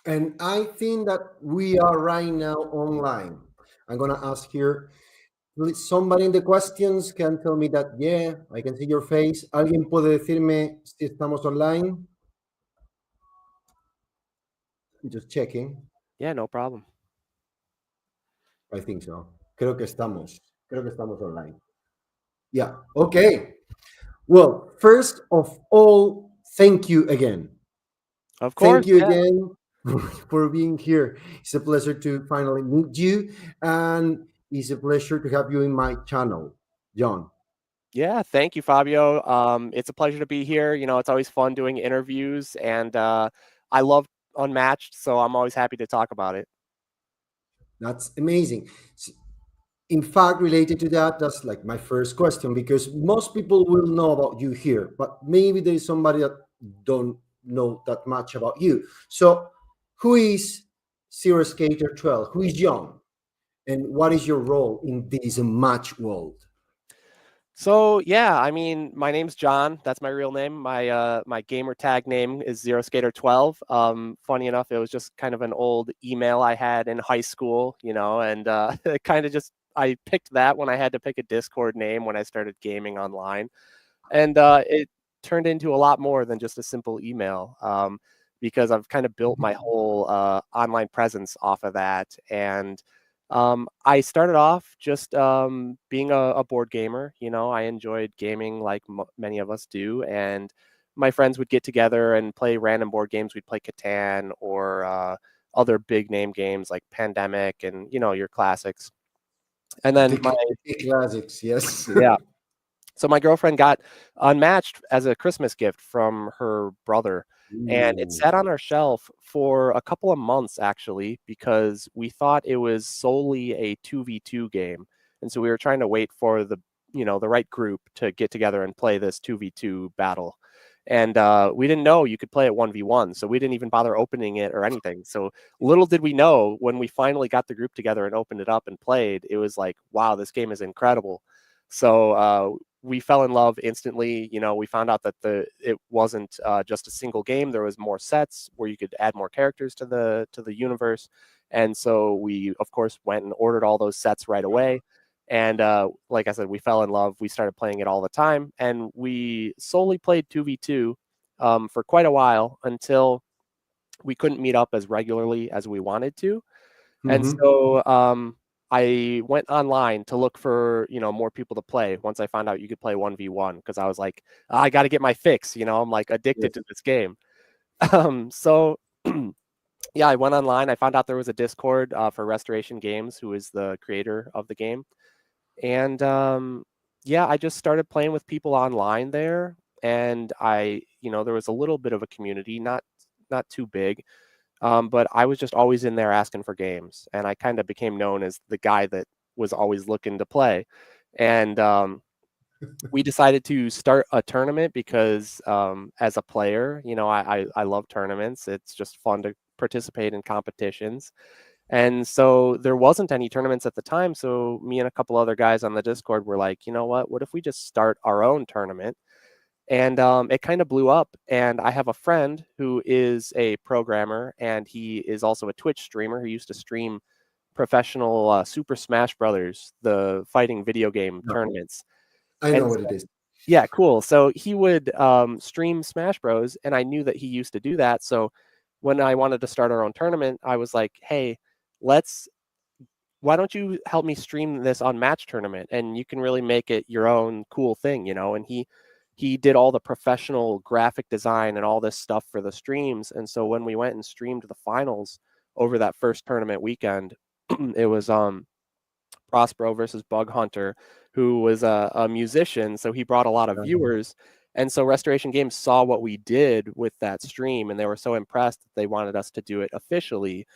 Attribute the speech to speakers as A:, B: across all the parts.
A: And I think that we are right now online. I'm going to ask here, please, somebody in the questions can tell me that, yeah, I can see your face. ¿Alguien puede decirme si estamos online? Just checking.
B: Yeah, no problem.
A: I think so. Creo que estamos. Creo que estamos online. Yeah. Okay. Well, first of all, thank you again.
B: Of
A: Thank
B: course,
A: you
B: yeah.
A: again for being here. It's a pleasure to finally meet you, and it's a pleasure to have you in my channel, John.
B: Yeah, thank you, Fabio. It's a pleasure to be here. It's always fun doing interviews, and I love Unmatched, so I'm always happy to talk about it.
A: That's amazing. In fact, related to that, that's like my first question, because most people will know about you here, but maybe there is somebody that don't know that much about you. So who is Zero Skater 12? Who is John? And what is your role in this match world?
B: So yeah, I mean, my name's John. That's my real name. My gamer tag name is Zero Skater 12. Funny enough, it was just kind of an old email I had in high school, and it kind of just I picked that when I had to pick a Discord name when I started gaming online, and it turned into a lot more than just a simple email. Because I've kind of built my whole online presence off of that, and I started off just being a board gamer. I enjoyed gaming like many of us do, and my friends would get together and play random board games. We'd play Catan or other big name games like Pandemic and your classics. And then my
A: The classics, yes.
B: yeah, so my girlfriend got Unmatched as a Christmas gift from her brother, and it
A: Ooh.
B: sat on our shelf for a couple of months actually because we thought it was solely a 2v2 game. And so we were trying to wait for the right group to get together and play this 2v2 battle. And we didn't know you could play it 1v1, so we didn't even bother opening it or anything. So little did we know when we finally got the group together and opened it up and played, it was like, wow, this game is incredible. So we fell in love instantly. We found out that it wasn't just a single game. There was more sets where you could add more characters to the universe, and so we of course went and ordered all those sets right away. And like I said, we fell in love. We started playing it all the time, and we solely played 2v2 for quite a while until we couldn't meet up as regularly as we wanted to. And
A: Mhm.
B: so I went online to look for, more people to play once I found out you could play 1v1 because I was like, I got to get my fix, I'm like addicted
A: Yes.
B: to this game. So yeah, I went online. I found out there was a Discord for Restoration Games, who is the creator of the game. And yeah, I just started playing with people online there. And there was a little bit of a community, not too big. But I was just always in there asking for games, and I kind of became known as the guy that was always looking to play. And we decided to start a tournament because, as a player, I love tournaments. It's just fun to participate in competitions. And so there wasn't any tournaments at the time. So me and a couple other guys on the Discord were like, you know what if we just start our own tournament? And it kind of blew up. And I have a friend who is a programmer, and he is also a Twitch streamer who used to stream professional Super Smash Brothers, the fighting video game
A: No,
B: tournaments.
A: I know
B: And
A: what
B: so,
A: it is.
B: yeah, cool. So he would stream Smash Bros, and I knew that he used to do that. So when I wanted to start our own tournament, I was like, hey, let's why don't you help me stream this on Match Tournament, and you can really make it your own cool thing, And he did all the professional graphic design and all this stuff for the streams. And so when we went and streamed the finals over that first tournament weekend, it was Prospero versus Bug Hunter, who was a musician, so he brought a lot of viewers. And so Restoration Games saw what we did with that stream, and they were so impressed that they wanted us to do it officially.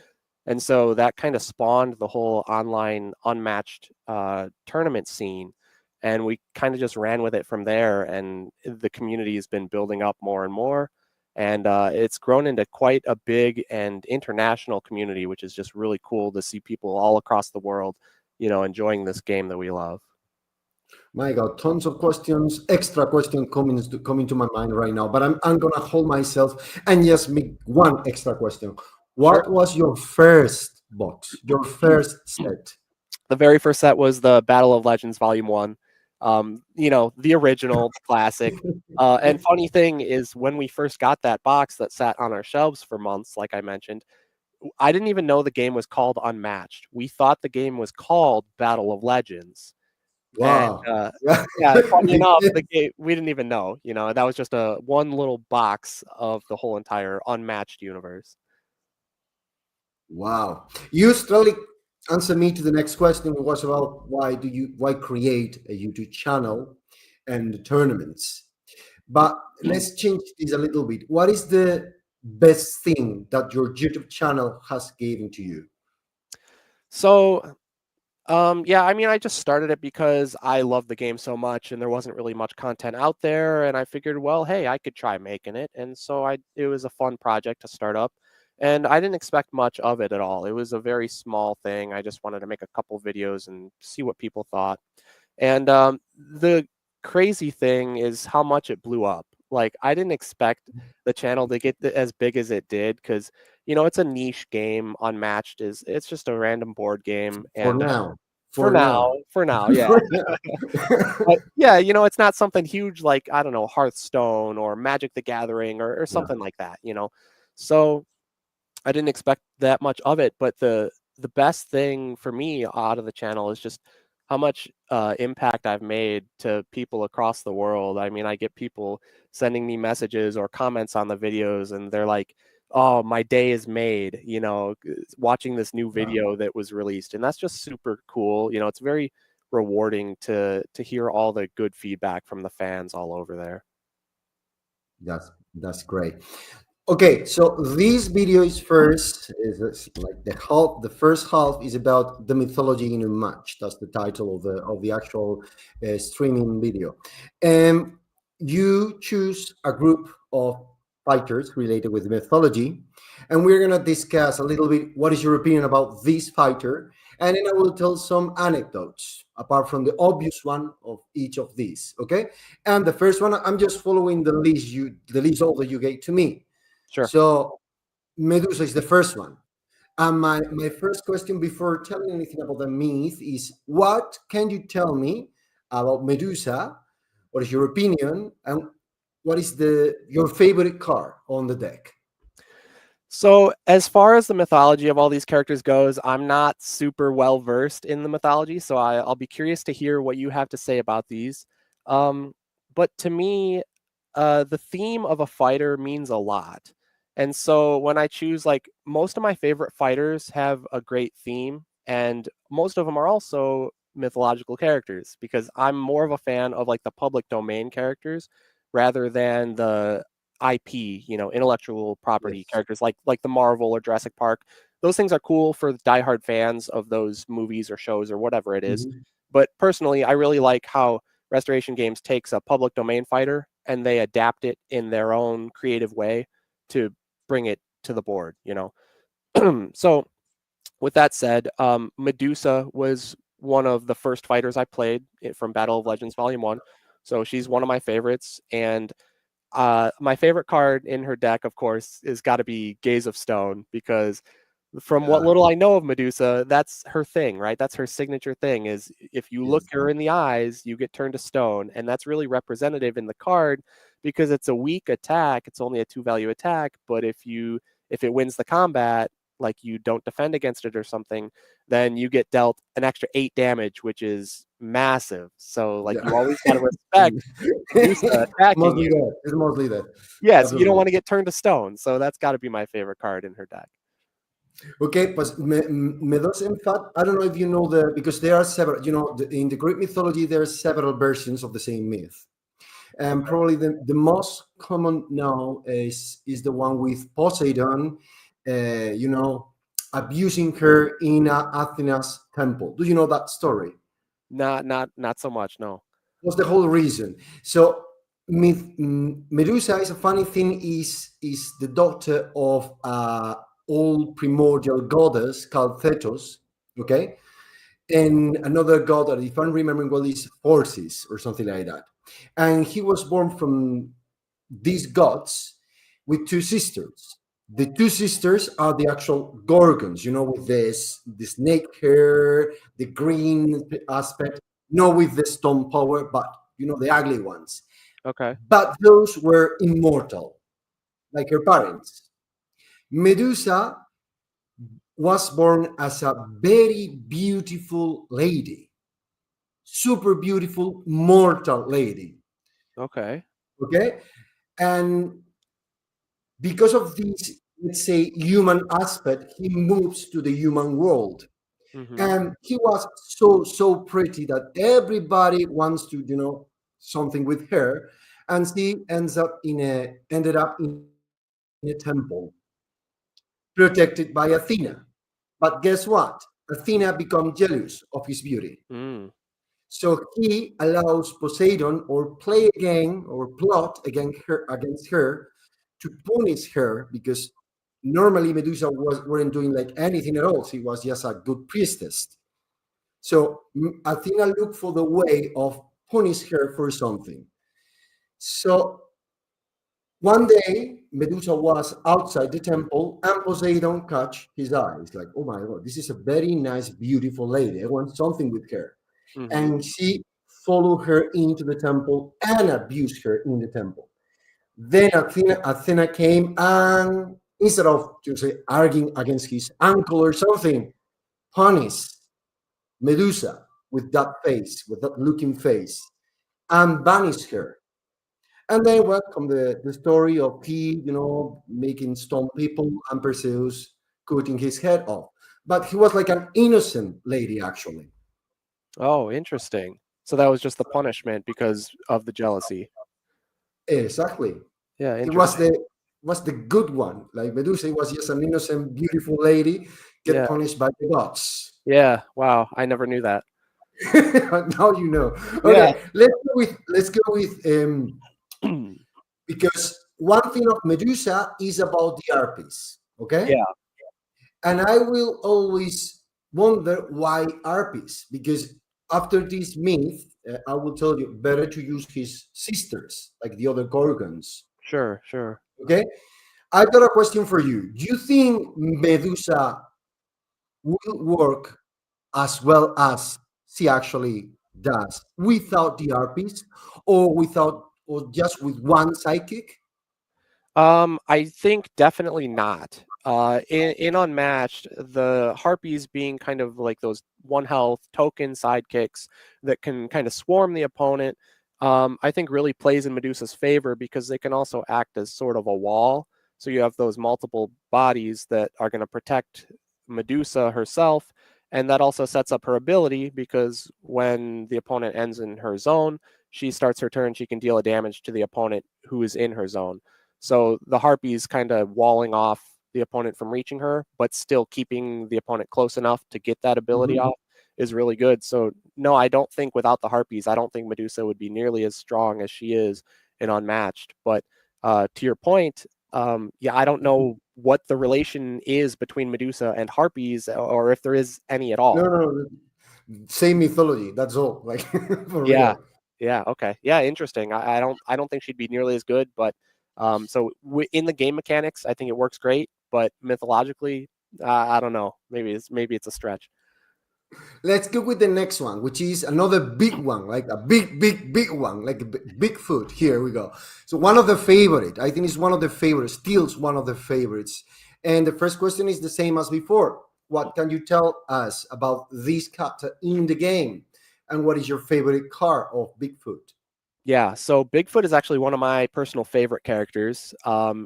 B: And so that kind of spawned the whole online unmatched tournament scene. And we kind of just ran with it from there. And the community has been building up more and more. And it's grown into quite a big and international community, which is just really cool to see people all across the world, enjoying this game that we love.
A: My God, tons of questions, extra question coming to my mind right now. But I'm gonna hold myself and just make one extra question. What was your first box, your first set?
B: The very first set was the Battle of Legends Volume 1. The original, the classic. And funny thing is, when we first got that box that sat on our shelves for months, like I mentioned, I didn't even know the game was called Unmatched. We thought the game was called Battle of Legends. And
A: Wow. Yeah.
B: yeah, funny enough, the game we didn't even know. That was just a one little box of the whole entire Unmatched universe.
A: Wow. You strongly answer me to the next question, which was about why create a YouTube channel and tournaments. But let's change this a little bit. What is the best thing that your YouTube channel has given to you?
B: So, yeah, I mean, I just started it because I love the game so much, and there wasn't really much content out there, and I figured, well, hey, I could try making it, and so it was a fun project to start up, and I didn't expect much of it at all. It was a very small thing. I just wanted to make a couple videos and see what people thought, and the crazy thing is how much it blew up. Like, I didn't expect the channel to get as big as it did because it's a niche game. Unmatched it's just a random board game,
A: For
B: and
A: now.
B: for
A: For now.
B: now, yeah.
A: For now.
B: But yeah, it's not something huge like, I don't know, Hearthstone or Magic the Gathering or
A: Yeah.
B: something like that. So I didn't expect that much of it, but the best thing for me out of the channel is just how much impact I've made to people across the world. I mean, I get people sending me messages or comments on the videos, and they're like, "Oh, my day is made," watching this new
A: Yeah.
B: video that was released, and that's just super cool. It's very rewarding to hear all the good feedback from the fans all over there.
A: That's great. Okay, so this video is like the first half is about the mythology in a match. That's the title of the actual streaming video. And you choose a group of fighters related with mythology, and we're gonna discuss a little bit what is your opinion about this fighter, and then I will tell some anecdotes apart from the obvious one of each of these. Okay, and the first one, I'm just following the list order you gave to me.
B: Sure.
A: So Medusa is the first one. And my first question before telling anything about the myth is, what can you tell me about Medusa? What is your opinion? And what is your favorite card on the deck?
B: So, as far as the mythology of all these characters goes, I'm not super well versed in the mythology, so I'll be curious to hear what you have to say about these. Um, but to me, the theme of a fighter means a lot. And so when I choose, like, most of my favorite fighters have a great theme, and most of them are also mythological characters because I'm more of a fan of like the public domain characters rather than the IP, intellectual property
A: Yes.
B: characters like the Marvel or Jurassic Park. Those things are cool for the diehard fans of those movies or shows or whatever it is.
A: Mhm.
B: But personally, I really like how Restoration Games takes a public domain fighter and they adapt it in their own creative way to bring it to the board. So with that said, Medusa was one of the first fighters I played from Battle of Legends Volume 1. So she's one of my favorites. And my favorite card in her deck, of course, is got to be Gaze of Stone, because from what
A: Yeah.
B: little I know of Medusa, that's her thing, right? That's her signature thing, is if you look
A: Yes.
B: her in the eyes, you get turned to stone. And that's really representative in the card because it's a weak attack. It's only a 2-value attack. But if it wins the combat, like you don't defend against it or something, then you get dealt an extra 8 damage, which is massive. So like
A: Yeah.
B: you always got to respect Medusa attacking
A: Mostly
B: you.
A: that. It's mostly that.
B: Yeah, so you don't
A: Absolutely.
B: want to get turned to stone. So that's got to be my favorite card in her deck.
A: Okay, pues Medusa, in fact, I don't know if you know because there are several, in the Greek mythology, there are several versions of the same myth. And probably the most common now is the one with Poseidon, abusing her in Athena's temple. Do you know that story?
B: Not so much, no.
A: What's the whole reason? So Medusa is a funny thing. Is the daughter of old primordial goddess called Thetos. Okay, and another god that, if I'm remembering well, is Phorcys or something like that. And he was born from these gods with two sisters. The two sisters are the actual gorgons, with the snake hair, the green aspect, not with the stone power, but the ugly ones.
B: Okay.
A: But those were immortal, like her parents. Medusa was born as a very beautiful lady, super beautiful, mortal lady.
B: Okay.
A: Okay. And because of this, let's say, human aspect, he moves to the human world.
B: Mm-hmm.
A: And he was so pretty that everybody wants to, something with her. And she ended up in a temple protected by Athena. But guess what? Athena becomes jealous of his beauty.
B: Mm.
A: So he allows Poseidon or play a game or plot against her to punish her because normally Medusa weren't doing like anything at all. She was just a good priestess. So Athena looked for the way of punish her for something. So one day Medusa was outside the temple and Poseidon catch his eye. It's like, oh my god, this is a very nice, beautiful lady. I want something with her.
B: Mm-hmm.
A: And she followed her into the temple and abused her in the temple. Then Athena came and instead of to say arguing against his uncle or something, punished Medusa with that face, with that looking face, and banished her. And then welcome the story of he, making stone people and Perseus cutting his head off. But he was like an innocent lady, actually.
B: Oh, interesting. So that was just the punishment because of the jealousy.
A: Exactly.
B: Yeah,
A: He was
B: interesting.
A: the good one. Like Medusa was just an innocent, beautiful lady get
B: Yeah.
A: punished by the gods.
B: Yeah. Wow. I never knew that.
A: Now you know.
B: Yeah.
A: Okay, let's go with because one thing of Medusa is about the harpies. Okay,
B: Yeah.
A: and I will always wonder why harpies because after this myth, I will tell you better to use his sisters like the other gorgons.
B: Sure. Sure.
A: Okay, I've got a question for you. Do you think Medusa will work as well as she actually does without the harpies or just with one psychic?
B: I think definitely not. In Unmatched, the harpies being kind of like those one health token sidekicks that can kind of swarm the opponent, I think really plays in Medusa's favor because they can also act as sort of a wall. So you have those multiple bodies that are going to protect Medusa herself, and that also sets up her ability because when the opponent ends in her zone, she starts her turn, she can deal a damage to the opponent who is in her zone. So the harpies kind of walling off the opponent from reaching her, but still keeping the opponent close enough to get that ability
A: Mhm.
B: off is really good. So no, I don't think without the harpies, I don't think Medusa would be nearly as strong as she is in Unmatched. But to your point, yeah, I don't know what the relation is between Medusa and harpies, or if there is any at
A: No,
B: all.
A: no, no. Same mythology. That's all. Like for
B: Yeah.
A: real.
B: Yeah. Okay. Yeah. Interesting. I don't think she'd be nearly as good, but so in the game mechanics, I think it works great. But mythologically, I don't know. Maybe it's a stretch.
A: Let's go with the next one, which is another big one, like a big one, like a Bigfoot. Here we go. So one of the favorite, I think it's one of the favorites, still one of the favorites. And the first question is the same as before. What can you tell us about this cat in the game? And what is your favorite car of Bigfoot?
B: Yeah, so Bigfoot is actually one of my personal favorite characters.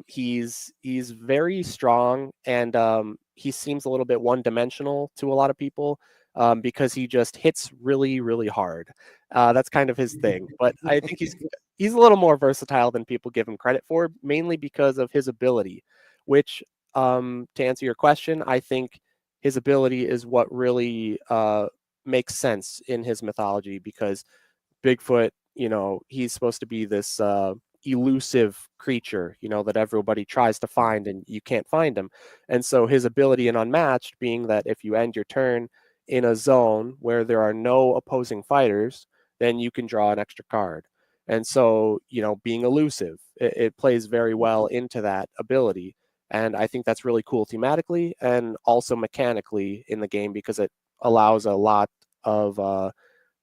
B: He's very strong, and he seems a little bit one dimensional to a lot of people because he just hits really hard. That's kind of his thing. But I think he's a little more versatile than people give him credit for, mainly because of his ability. Which, to answer your question, I think his ability is what really makes sense in his mythology because Bigfoot, he's supposed to be this elusive creature, that everybody tries to find and you can't find him. And so his ability in Unmatched being that if you end your turn in a zone where there are no opposing fighters, then you can draw an extra card. And so, being elusive, it plays very well into that ability. And I think that's really cool thematically and also mechanically in the game, because it allows a lot of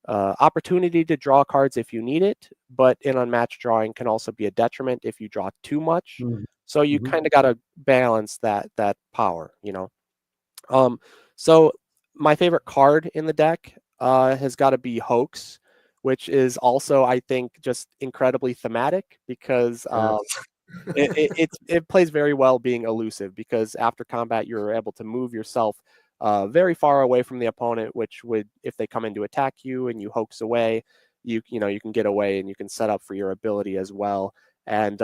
B: opportunity to draw cards if you need it, but in unmatched drawing can also be a detriment if you draw too much. So you
A: Mhm.
B: kind of got to balance that power, So my favorite card in the deck has got to be Hoax, which is also, I think, just incredibly thematic, because
A: Yes.
B: it plays very well being elusive, because after combat you're able to move yourself very far away from the opponent, which would, if they come in to attack you and you hoax away, you can get away and you can set up for your ability as well. And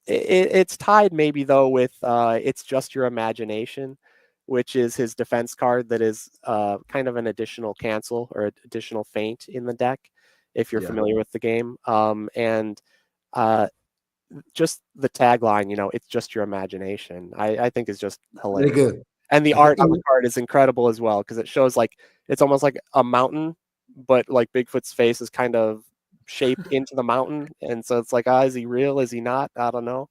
B: it's tied maybe though with It's Just Your Imagination, which is his defense card that is kind of an additional cancel or additional feint in the deck, if you're
A: Yeah.
B: familiar with the game. And just the tagline, It's Just Your Imagination, I think is just
A: Very
B: hilarious.
A: good.
B: And the
A: I think
B: art on the card is incredible as well, because it shows like it's almost like a mountain, but like Bigfoot's face is kind of shaped into the mountain. And so it's like, is he real? Is he not? I don't know.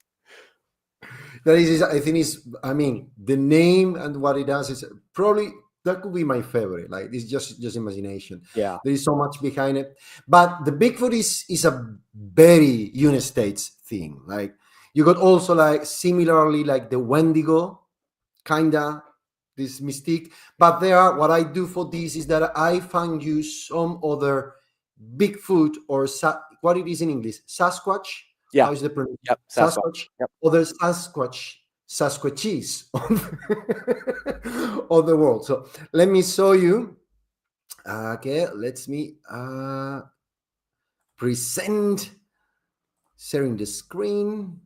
A: I think is, I mean, the name and what it does is probably that could be my favorite. Like, it's just imagination.
B: Yeah.
A: There is so much behind it, but the Bigfoot is a very United States thing. Like, you got also like similarly like the Wendigo, kinda this mystique. But what I do for this is that I find you some other Bigfoot or what it is in English, Sasquatch.
B: Yeah.
A: How is the pronunciation?
B: Yep. Sasquatch.
A: Sasquatch.
B: Yep.
A: Other Sasquatches of the world. So let me show you. Okay, let me present, sharing the screen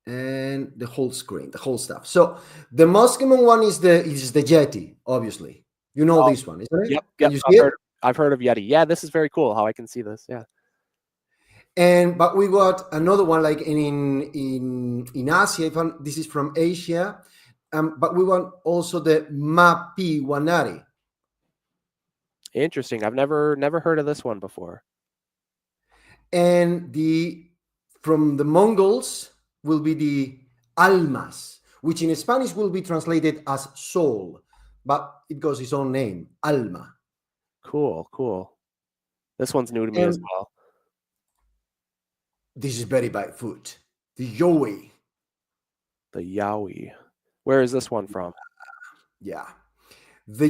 A: and the whole screen, the whole stuff. So the most common one is the Yeti, obviously. You know
B: Oh,
A: this one, isn't it?
B: yep.
A: Can
B: Yep.
A: you see it?
B: I've heard of Yeti. Yeah, this is very cool how I can see this. Yeah.
A: But we got another one like in Asia. This is from Asia, but we want also the Mapi Wanari.
B: Interesting. I've never heard of this one before.
A: And from the Mongols will be the Almas, which in Spanish will be translated as soul, but it goes its own name, Alma.
B: Cool. This one's new to me as
A: And
B: well.
A: this is very bad food. The Yowie.
B: The Yowie. Where is this one from?
A: Yeah. The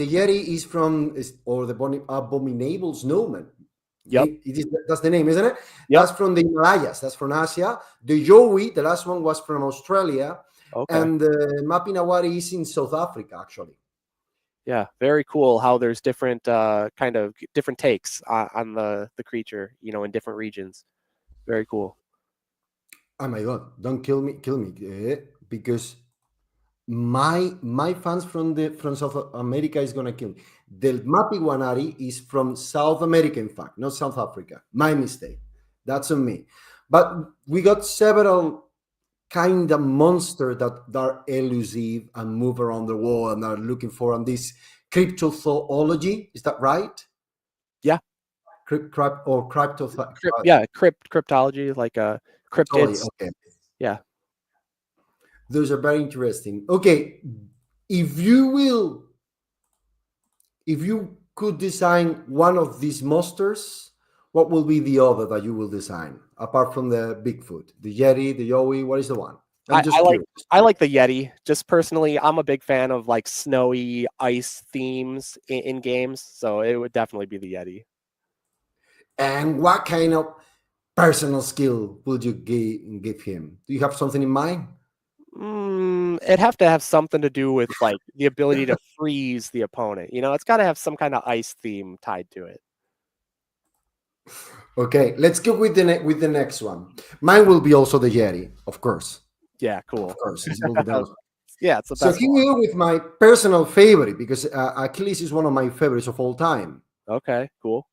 A: Yeti is from or the abominable snowman.
B: Yep.
A: That's the name, isn't it?
B: Yep.
A: That's from the Himalayas. That's from Asia. The Yowie, the last one, was from Australia,
B: Okay.
A: and the Mapinawari is in South Africa, actually.
B: Yeah, very cool how there's different kind of different takes on the creature, in different regions. Very cool.
A: Oh my God! Don't kill me, because my fans from South America is gonna kill me. The Mapiguanari is from South America, in fact, not South Africa. My mistake. That's on me. But we got several kind of monsters that are elusive and move around the world and are looking for on this cryptozoology. Is that right?
B: Yeah. Cryptology, like cryptids.
A: Okay.
B: Yeah.
A: Those are very interesting. Okay, if you could design one of these monsters, what will be the other that you will design apart from the Bigfoot, the Yeti, the Yowie? What is the one? I'm just curious.
B: I like the Yeti. Just personally, I'm a big fan of like snowy ice themes in games, so it would definitely be the Yeti.
A: And what kind of personal skill would you give him? Do you have something in mind?
B: It'd have to have something to do with like the ability to freeze the opponent. It's got to have some kind of ice theme tied to it.
A: Okay, let's go with the next one. Mine will be also the Yeti, of course.
B: Yeah, cool.
A: Of course, it will be that.
B: Yeah, it's the
A: So
B: best
A: here
B: one.
A: we go with my personal favorite, because Achilles is one of my favorites of all time.
B: Okay, cool.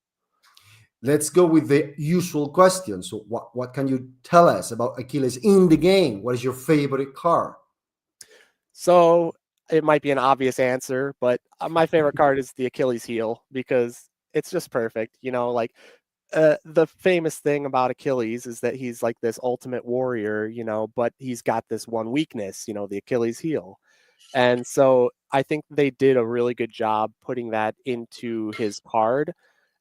A: Let's go with the usual question. So what can you tell us about Achilles in the game? What is your favorite card?
B: So it might be an obvious answer, but my favorite card is the Achilles heel, because it's just perfect. Like the famous thing about Achilles is that he's like this ultimate warrior, you know, but he's got this one weakness, you know, the Achilles heel. And so I think they did a really good job putting that into his card.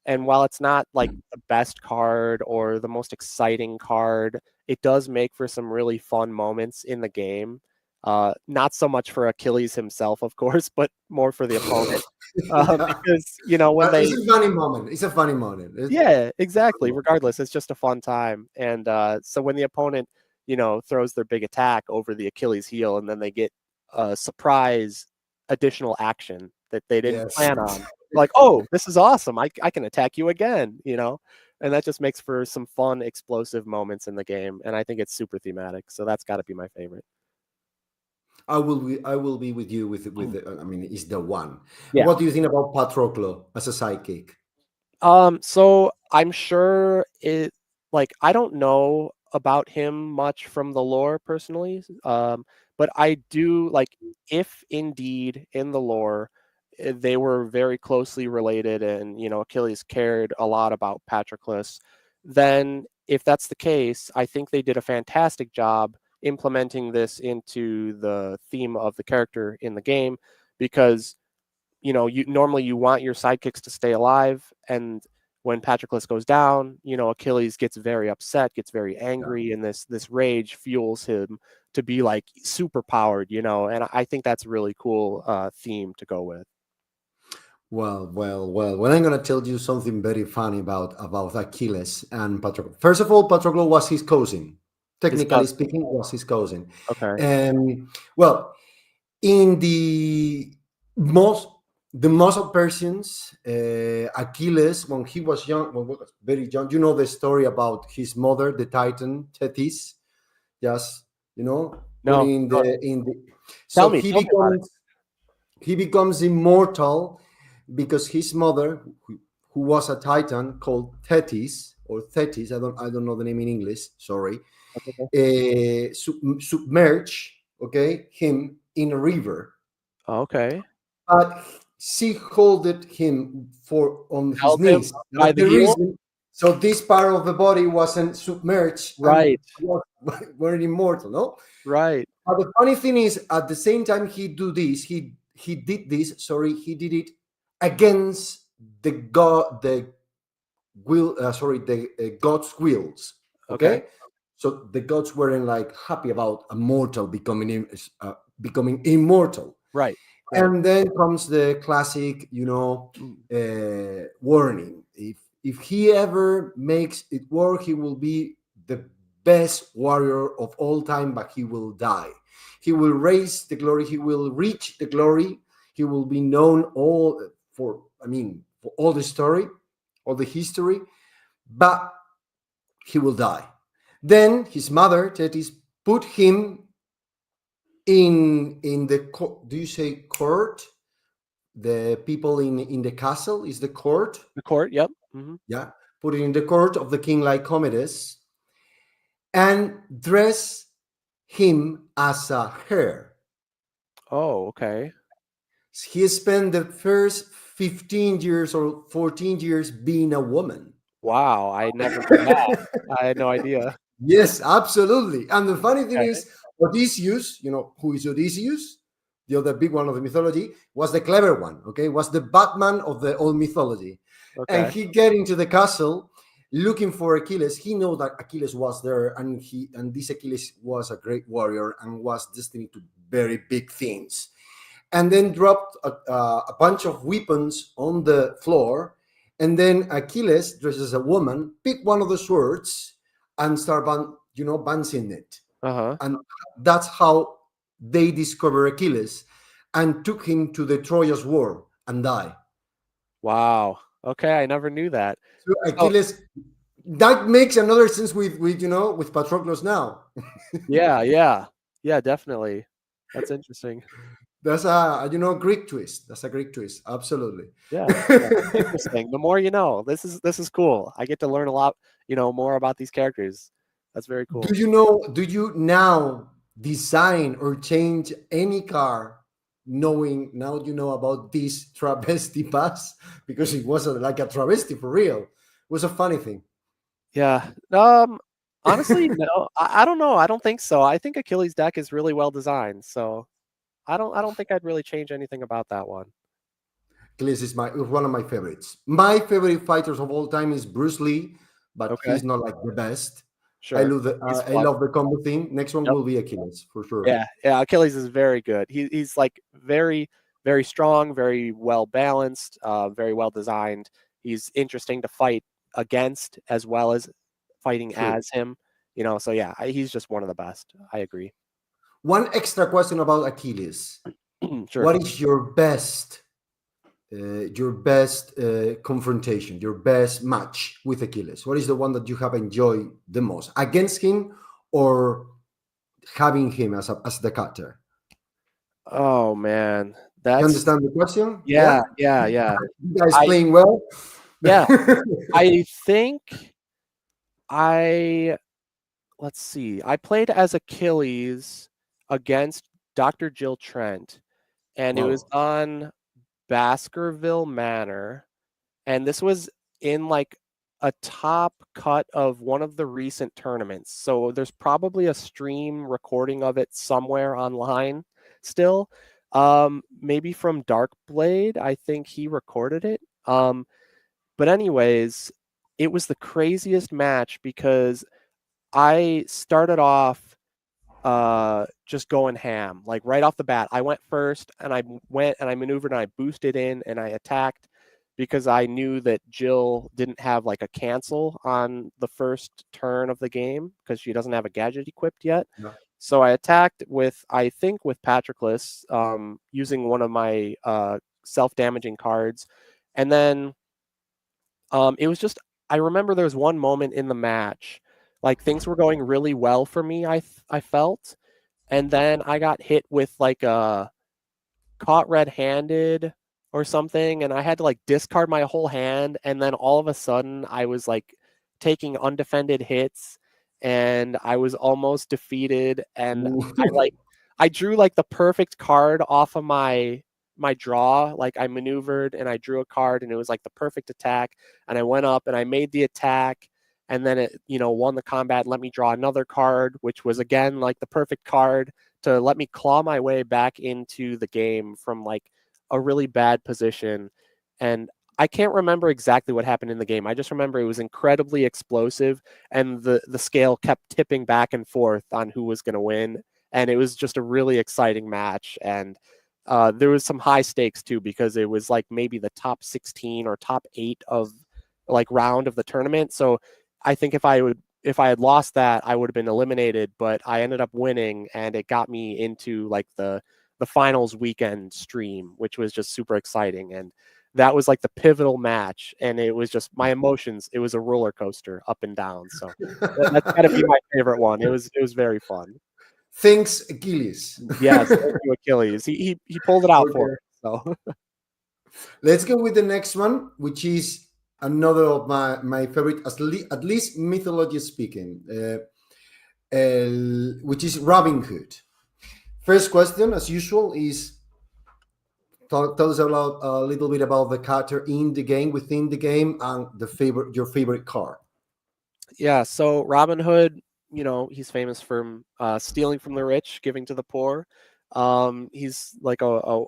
B: And while it's not like the best card or the most exciting card, it does make for some really fun moments in the game. Not so much for Achilles himself, of course, but more for the opponent.
A: Yeah.
B: Because, you know, when
A: But
B: they,
A: it's a funny moment. It's a funny moment.
B: yeah, exactly. Regardless, it's just a fun time. And so when the opponent, you know, throws their big attack over the Achilles heel and then they get a surprise additional action that they didn't
A: Yes.
B: plan on, like, oh, this is awesome. I can attack you again, you know? And that just makes for some fun, explosive moments in the game. And I think it's super thematic. So that's got to be my favorite.
A: I will be with you with I mean, it's the one. And
B: Yeah.
A: what do you think about Patroclo as a sidekick?
B: So I'm sure it, like, I don't know about him much from the lore personally. But I do like, if indeed in the lore they were very closely related and, you know, Achilles cared a lot about Patroclus, then if that's the case, I think they did a fantastic job implementing this into the theme of the character in the game, because you know, you normally you want your sidekicks to stay alive, and when Patroclus goes down, you know, Achilles gets very upset, gets very
A: Yeah.
B: angry, and this rage fuels him to be like super powered, you know. And I think that's a really cool theme to go with.
A: Well. I'm gonna tell you something very funny about Achilles and Patroclo. First of all, Patroclo was his cousin.
B: His
A: Technically
B: cousin.
A: speaking, was his cousin.
B: Okay.
A: Well, in most the most of persons, Achilles, when he was young, when he was very young, you know the story about his mother, the Titan Thetis. Just, you know,
B: No,
A: putting in
B: go ahead.
A: the
B: Tell
A: so
B: me, tell me about it.
A: he becomes immortal because his mother, who was a Titan called Thetis or Thetis, I don't know the name in English. Sorry,
B: Okay.
A: submerge, okay, him in a river,
B: Okay.
A: but she holded him for on his
B: Held him
A: knees.
B: by
A: That's
B: the
A: the
B: heel.
A: reason. So this part of the body wasn't submerged and
B: Right.
A: weren't immortal. No.
B: Right.
A: But the funny thing is, at the same time he do this, he did this. Sorry, he did it against the god, the will. Sorry, the God's wills.
B: Okay.
A: Okay, so the gods weren't like happy about a mortal becoming immortal.
B: Right. Right.
A: And then comes the classic,
B: Mm.
A: warning. If he ever makes it work, he will be the best warrior of all time, but he will die. He will raise the glory. He will reach the glory. He will be known all for, I mean, for all the story, all the history, but he will die. Then his mother, Thetis, put him in the do you say court, the people in the castle is the court.
B: The court. Yep. Hmm.
A: Yeah, put it in the court of the king Lycomedes and dress him as a hare.
B: Oh, okay.
A: He spent the first 15 years or 14 years being a woman.
B: Wow, I never knew that. I had no idea.
A: Yes, absolutely. And the funny thing
B: Okay.
A: is, Odysseus, you know who is Odysseus? The other big one of the mythology was the clever one, okay? Was the Batman of the old mythology. And
B: Okay.
A: he get into the castle looking for Achilles. He know that Achilles was there, and this Achilles was a great warrior and was destined to very big things. And then dropped a bunch of weapons on the floor. And then Achilles, dressed as a woman, picked one of the swords and start, bouncing it.
B: Uh-huh.
A: And that's how they discover Achilles and took him to the Troja's War and die.
B: Wow. Okay, I never knew that.
A: So
B: So,
A: Achilles, that makes another sense with Patroclus now.
B: yeah, yeah. Yeah, definitely. That's interesting.
A: That's a Greek twist. That's a Greek twist. Absolutely.
B: Yeah. Yeah. Interesting. The more you know. This is cool. I get to learn a lot, you know, more about these characters. That's very cool.
A: Do you now design or change any car knowing now you know about this travesti pass? Because it was like a travesti for real. Was a funny thing.
B: Yeah. Honestly, no. I don't know. I don't think so. I think Achilles' deck is really well designed. So I don't think I'd really change anything about that one.
A: Achilles is one of my favorites. My favorite fighters of all time is Bruce Lee, but
B: Okay.
A: he's not like the best.
B: Sure. He's
A: I
B: fun.
A: love the combo theme. Next one
B: Yep.
A: will be Achilles for sure.
B: Yeah. Yeah. Achilles is very good. He's like very, very strong, very well balanced, very well designed. He's interesting to fight against as well as fighting
A: True.
B: as him. So yeah, he's just one of the best. I agree.
A: One extra question about Achilles.
B: Sure.
A: What is your best confrontation, your best match with Achilles? What is the one that you have enjoyed the most against him or having him as the cutter?
B: Oh man,
A: You
B: that's
A: understand the question?
B: yeah,
A: Yeah,
B: yeah, yeah.
A: you guys
B: I
A: playing well.
B: yeah, I think I let's see. I played as Achilles against Dr. Jill Trent, and it was
A: Wow.
B: on Baskerville Manor, and this was in like a top cut of one of the recent tournaments. So there's probably a stream recording of it somewhere online still. Maybe from Darkblade, I think he recorded it. But anyways, it was the craziest match because I started off just going ham, like right off the bat. I went first and I went and I maneuvered and I boosted in and I attacked because I knew that Jill didn't have like a cancel on the first turn of the game because she doesn't have a gadget equipped yet.
A: Yeah.
B: So I attacked with, I think, with Patroclus, using one of my self-damaging cards. And then it was just, I remember there was one moment in the match, like things were going really well for me, I felt. And then I got hit with like a caught red-handed or something, and I had to like discard my whole hand, and then all of a sudden I was like taking undefended hits and I was almost defeated, and
A: Ooh.
B: I drew like the perfect card off of my draw. Like I maneuvered and I drew a card and it was like the perfect attack, and I went up and I made the attack, and then it won the combat, let me draw another card, which was again like the perfect card to let me claw my way back into the game from like a really bad position. And I can't remember exactly what happened in the game. I just remember it was incredibly explosive and the scale kept tipping back and forth on who was going to win. And it was just a really exciting match. And there was some high stakes too, because it was like maybe the top 16 or top 8 of like round of the tournament. So I think if I had lost that, I would have been eliminated, but I ended up winning and it got me into like the finals weekend stream, which was just super exciting. And that was like the pivotal match. And it was just my emotions. It was a roller coaster up and down. So that's got to be my favorite one. It was very fun.
A: Thanks, Achilles.
B: Yes, thank you, Achilles. He pulled it out for
A: Okay.
B: me. So
A: Let's go with the next one, which is another of my favorite, at least mythology speaking, which is Robin Hood. First question, as usual, is tell us about a little bit about the character in the game, within the game, and your favorite card.
B: yeah, so Robin Hood, he's famous for stealing from the rich, giving to the poor. He's like a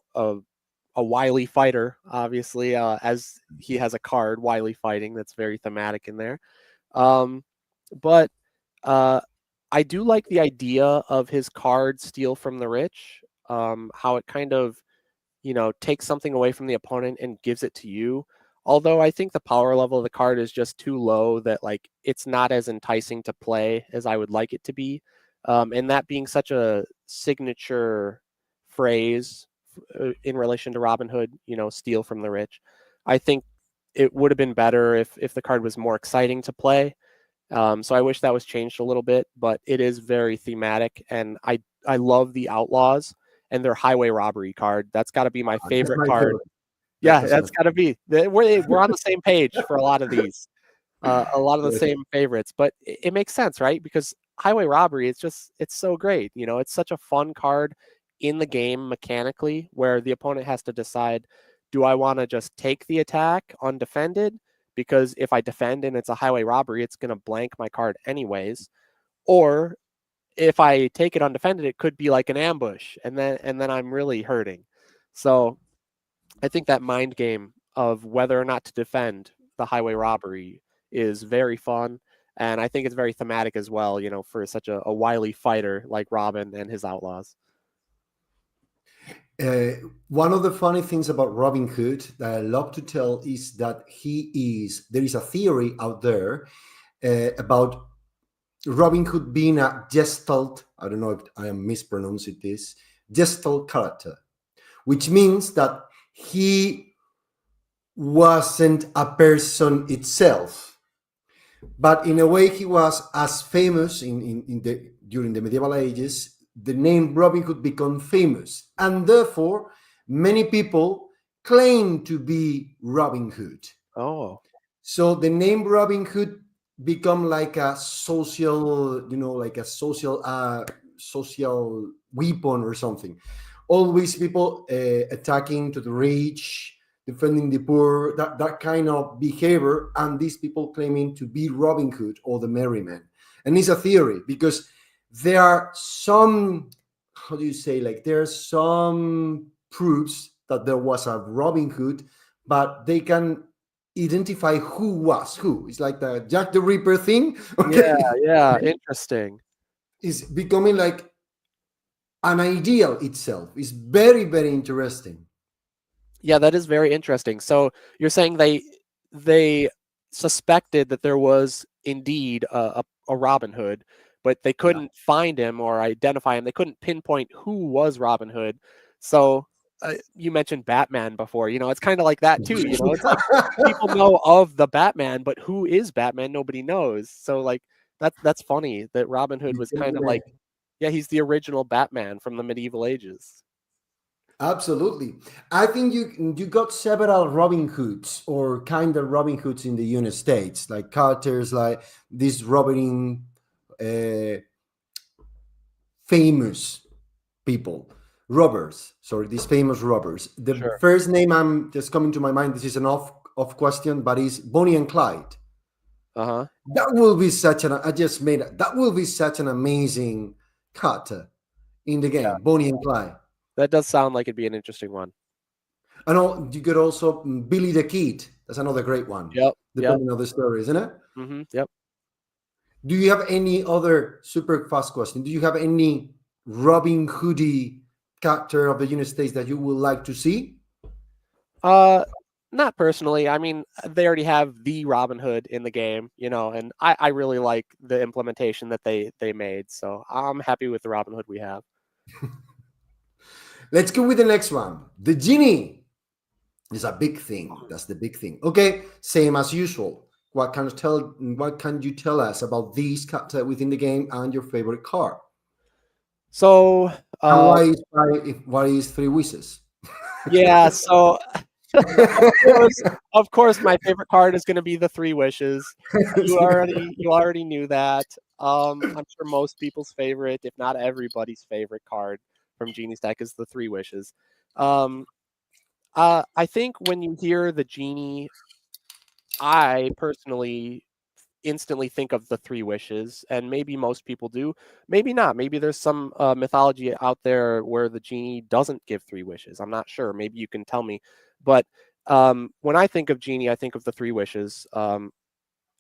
B: wily fighter, obviously, as he has a card, Wily Fighting, that's very thematic in there. But uh, I do like the idea of his card Steal from the Rich, how it kind of, takes something away from the opponent and gives it to you. Although I think the power level of the card is just too low that like it's not as enticing to play as I would like it to be. And that being such a signature phrase in relation to Robin Hood, steal from the rich, I think it would have been better if the card was more exciting to play. So I wish that was changed a little bit, but it is very thematic, and I love the Outlaws and their highway robbery card. That's got to be my
A: That's
B: favorite
A: my
B: card.
A: favorite.
B: Yeah,
A: That's my
B: that's got to be. We're on the same page for a lot of these, a lot of the
A: favorite.
B: same favorites. But it makes sense, right? Because highway robbery, it's so great. It's such a fun card in the game mechanically, where the opponent has to decide, do I want to just take the attack undefended? because if I defend and it's a highway robbery, it's going to blank my card anyways. Or if I take it undefended, it could be like an ambush, and then I'm really hurting. So I think that mind game of whether or not to defend the highway robbery is very fun. And I think it's very thematic as well, for such a wily fighter like Robin and his outlaws.
A: One of the funny things about Robin Hood that I love to tell is that there is a theory out there about Robin Hood being a gestalt, I don't know if I am mispronouncing this, gestalt character, which means that he wasn't a person itself, but in a way he was as famous during the medieval ages. The name Robin Hood became famous, and therefore many people claim to be Robin Hood.
B: Oh,
A: So the name Robin Hood become like a social, like a social weapon or something. Always people attacking to the rich, defending the poor, that kind of behavior, and these people claiming to be Robin Hood or the Merry Man. And it's a theory because there are some, how do you say, like there are some proofs that there was a Robin Hood, but they can identify who was who. It's like the Jack the Ripper thing. Okay,
B: yeah, interesting.
A: is becoming like an ideal itself. It's very, very interesting.
B: Yeah, that is very interesting. So you're saying they suspected that there was indeed a Robin Hood, but they
A: Yeah.
B: couldn't find him or identify him. They couldn't pinpoint who was Robin Hood. So you mentioned Batman before. It's kind of like that too. It's like people know of the Batman, but who is Batman? Nobody knows. So like that's funny that Robin Hood was kind of like, yeah, he's the original Batman from the medieval ages.
A: Absolutely. I think you got several Robin Hoods or kind of Robin Hoods in the United States, like characters like these Robin uh, famous people, robbers. Sorry, these famous robbers. The
B: Sure.
A: first name I'm just coming to my mind. This is an off question, but is Bonnie and Clyde.
B: Uh-huh.
A: That will be such an. I just made it. That will be such an amazing character in the
B: Yeah.
A: game, Bonnie and Clyde.
B: That does sound like it'd be an interesting one.
A: I know you could also Billy the Kid. That's another great one,
B: Yep. Yep.
A: depending on the story, isn't it?
B: Yep.
A: Do you have any other super fast question? Do you have any Robin Hoodie character of the United States that you would like to see?
B: Uh, Not personally. I mean, they already have the Robin Hood in the game, and I really like the implementation that they made. So I'm happy with the Robin Hood we have.
A: Let's go with the next one. The genie is a big thing. That's the big thing. Okay, same as usual. What can you tell us about these character within the game and your favorite card?
B: So,
A: And why is three wishes?
B: yeah. So, of course, my favorite card is going to be the Three Wishes. You already knew that. I'm sure most people's favorite, if not everybody's favorite card from Genie's deck is the Three Wishes. Um, I think when you hear the Genie, I personally instantly think of the Three Wishes, and maybe most people do. Maybe not. Maybe there's some mythology out there where the Genie doesn't give Three Wishes. I'm not sure. Maybe you can tell me. But when I think of Genie, I think of the Three Wishes.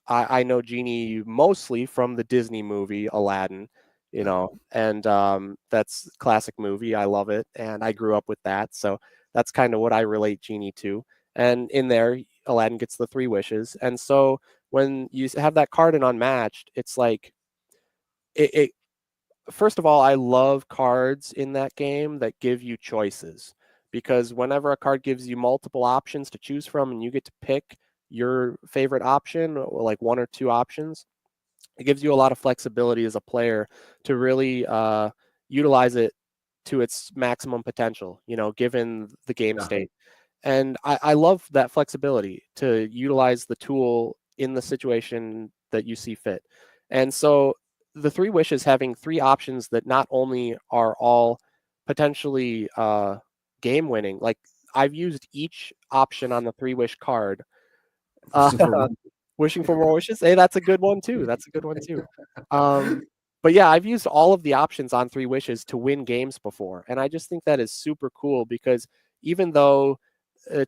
B: I know Genie mostly from the Disney movie Aladdin, and that's a classic movie. I love it, and I grew up with that. So that's kind of what I relate Genie to. And in there, Aladdin gets the Three Wishes. And so when you have that card in Unmatched, it's like it first of all, I love cards in that game that give you choices, because whenever a card gives you multiple options to choose from and you get to pick your favorite option, or like one or two options, it gives you a lot of flexibility as a player to really utilize it to its maximum potential, given the game
A: Yeah.
B: state. And I love that flexibility to utilize the tool in the situation that you see fit. And so the Three Wishes having three options that not only are all potentially game winning, like I've used each option on the Three Wish card
A: Wishing for
B: Uh,
A: one.
B: wishing for more wishes. Hey, that's a good one too. That's a good one too. But yeah, I've used all of the options on 3 wishes to win games before, and I just think that is super cool because even though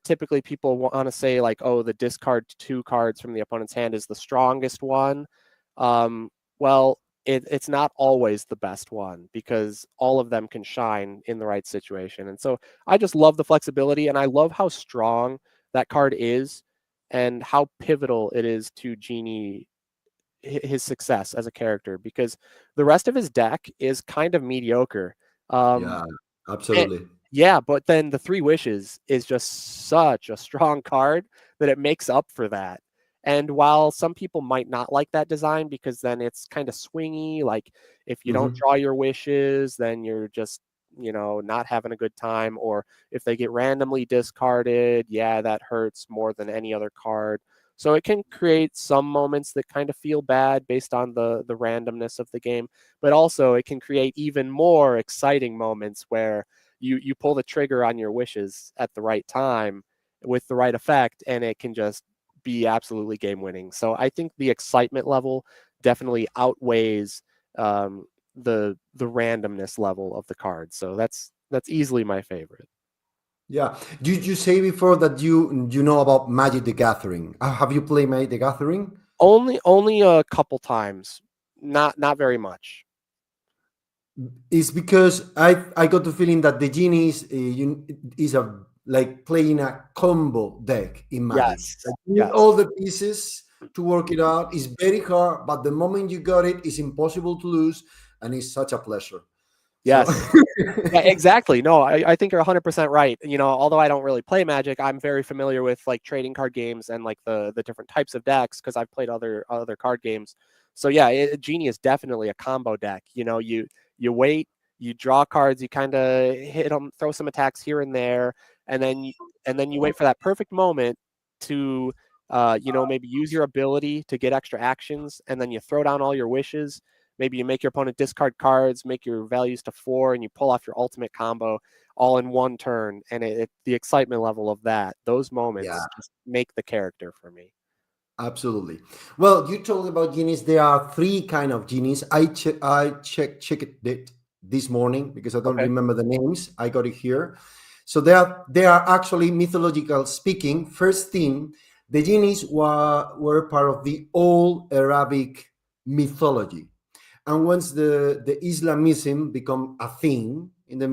B: typically people want to say like, oh, the discard 2 cards from the opponent's hand is the strongest one. Well, it's not always the best one because all of them can shine in the right situation. And so I just love the flexibility, and I love how strong that card is and how pivotal it is to Genie his success as a character, because the rest of his deck is kind of mediocre. Um,
A: Yeah,
B: and,
A: absolutely.
B: yeah, but then the 3 wishes is just such a strong card that it makes up for that. And while some people might not like that design because then it's kind of swingy, like if you don't
A: Hmm.
B: draw your wishes, then you're just, not having a good time. Or if they get randomly discarded, yeah, that hurts more than any other card. So it can create some moments that kind of feel bad based on the randomness of the game, but also it can create even more exciting moments where you pull the trigger on your wishes at the right time with the right effect, and it can just be absolutely game winning. So I think the excitement level definitely outweighs the randomness level of the card. So that's easily my favorite.
A: Yeah. Did you say before that you know about Magic the Gathering? Have you played Magic the Gathering?
B: Only a couple times, not very much.
A: It's because I got the feeling that the Genie is a like playing a combo deck in Magic. Like
B: Yes,
A: you need
B: yes,
A: all the pieces to work it out. It's very hard, but the moment you got it, it's impossible to lose, and it's such a pleasure. So
B: yes. Yeah, exactly. No, I think you're 100% right. Although I don't really play Magic, I'm very familiar with like trading card games and like the different types of decks because I've played other card games. So yeah, Genie is definitely a combo deck. You wait, you draw cards, you kind of hit them, throw some attacks here and there, and then you wait for that perfect moment to maybe use your ability to get extra actions, and then you throw down all your wishes. Maybe you make your opponent discard cards, make your values to 4, and you pull off your ultimate combo all in one turn. And the excitement level of those
A: yeah,
B: moments just make the character for me.
A: absolutely. Well, you told about genies. There are three kind of genies. I checked it this morning because I don't
B: Okay.
A: remember the names. I got it here. So they are actually mythological speaking. First thing, the genies were part of the old Arabic mythology, and once the Islamism become a thing in the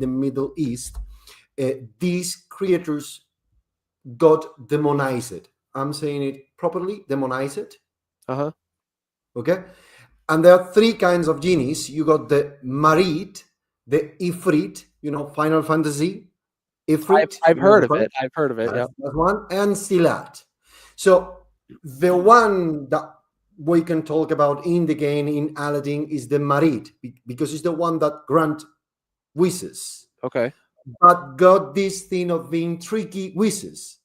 A: Middle East, these creatures got demonized. I'm saying it properly, demonized.
B: Uh huh.
A: Okay. And there are three kinds of genies. You got the Marit, the Ifrit, Final Fantasy,
B: I've
A: Ifrit,
B: I've
A: you know
B: heard
A: the
B: of
A: one?
B: it. I've heard of it. Yep.
A: That's one, and Silat. So the one that we can talk about in the game in Aladdin is the Marit, because it's the one that grant wishes,
B: Okay.
A: but got this thing of being tricky wishes.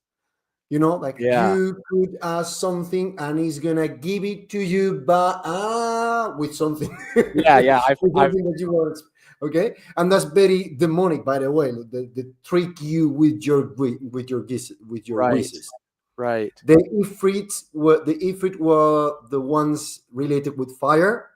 A: Like
B: Yeah.
A: you could ask something and he's gonna give it to you, but with something,
B: Yeah. Yeah. I've
A: with
B: I've
A: something that you want. Okay, and that's very demonic, by the way. The trick you with your
B: right.
A: wishes.
B: Right.
A: The Ifrit were the ones related with fire.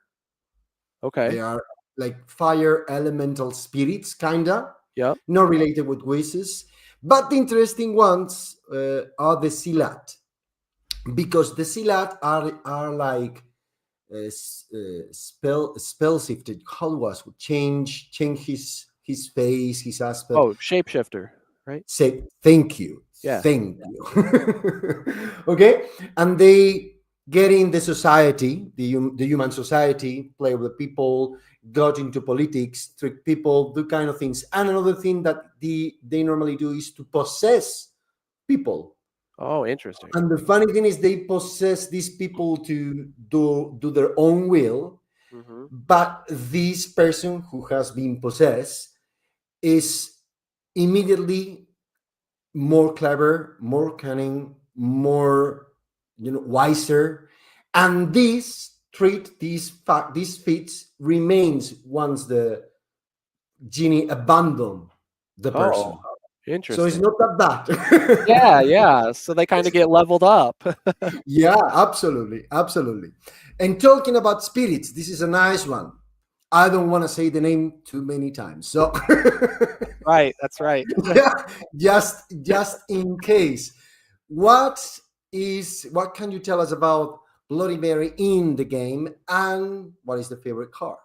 A: They
B: Okay.
A: are like fire elemental spirits, kinda,
B: Yep.
A: not related with wishes. But the interesting ones are the Silat, because the Silat are like spell shifted. How was change his face, his aspect.
B: Oh, shapeshifter. Right.
A: Say thank you,
B: Yeah.
A: thank you. Okay, and they get in the society, the human society, play with people, got into politics, trick people, do kind of things. And another thing that they normally do is to possess people.
B: Oh, interesting.
A: And the funny thing is, they possess these people to do their own will,
B: Mm-hmm.
A: but this person who has been possessed is immediately more clever, more cunning, more wiser, and these feats remains once the genie abandon the
B: Oh,
A: person. So it's
B: Interesting.
A: not that bad.
B: Yeah. So they kind of get leveled up.
A: Yeah, absolutely, absolutely. And talking about spirits, this is a nice one. I don't want to say the name too many times, so
B: Right. That's right.
A: yeah, just in case. What can you tell us about Bloody Mary in the game, and what is the favorite card?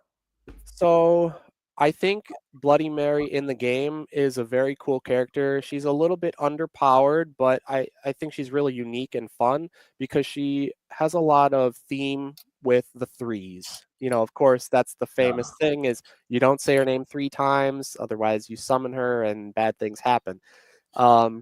B: So I think Bloody Mary in the game is a very cool character. She's a little bit underpowered, but I think she's really unique and fun because she has a lot of theme with the threes. Of course, that's the famous
A: Yeah,
B: thing is you don't say her name 3 times, otherwise you summon her and bad things happen. Um,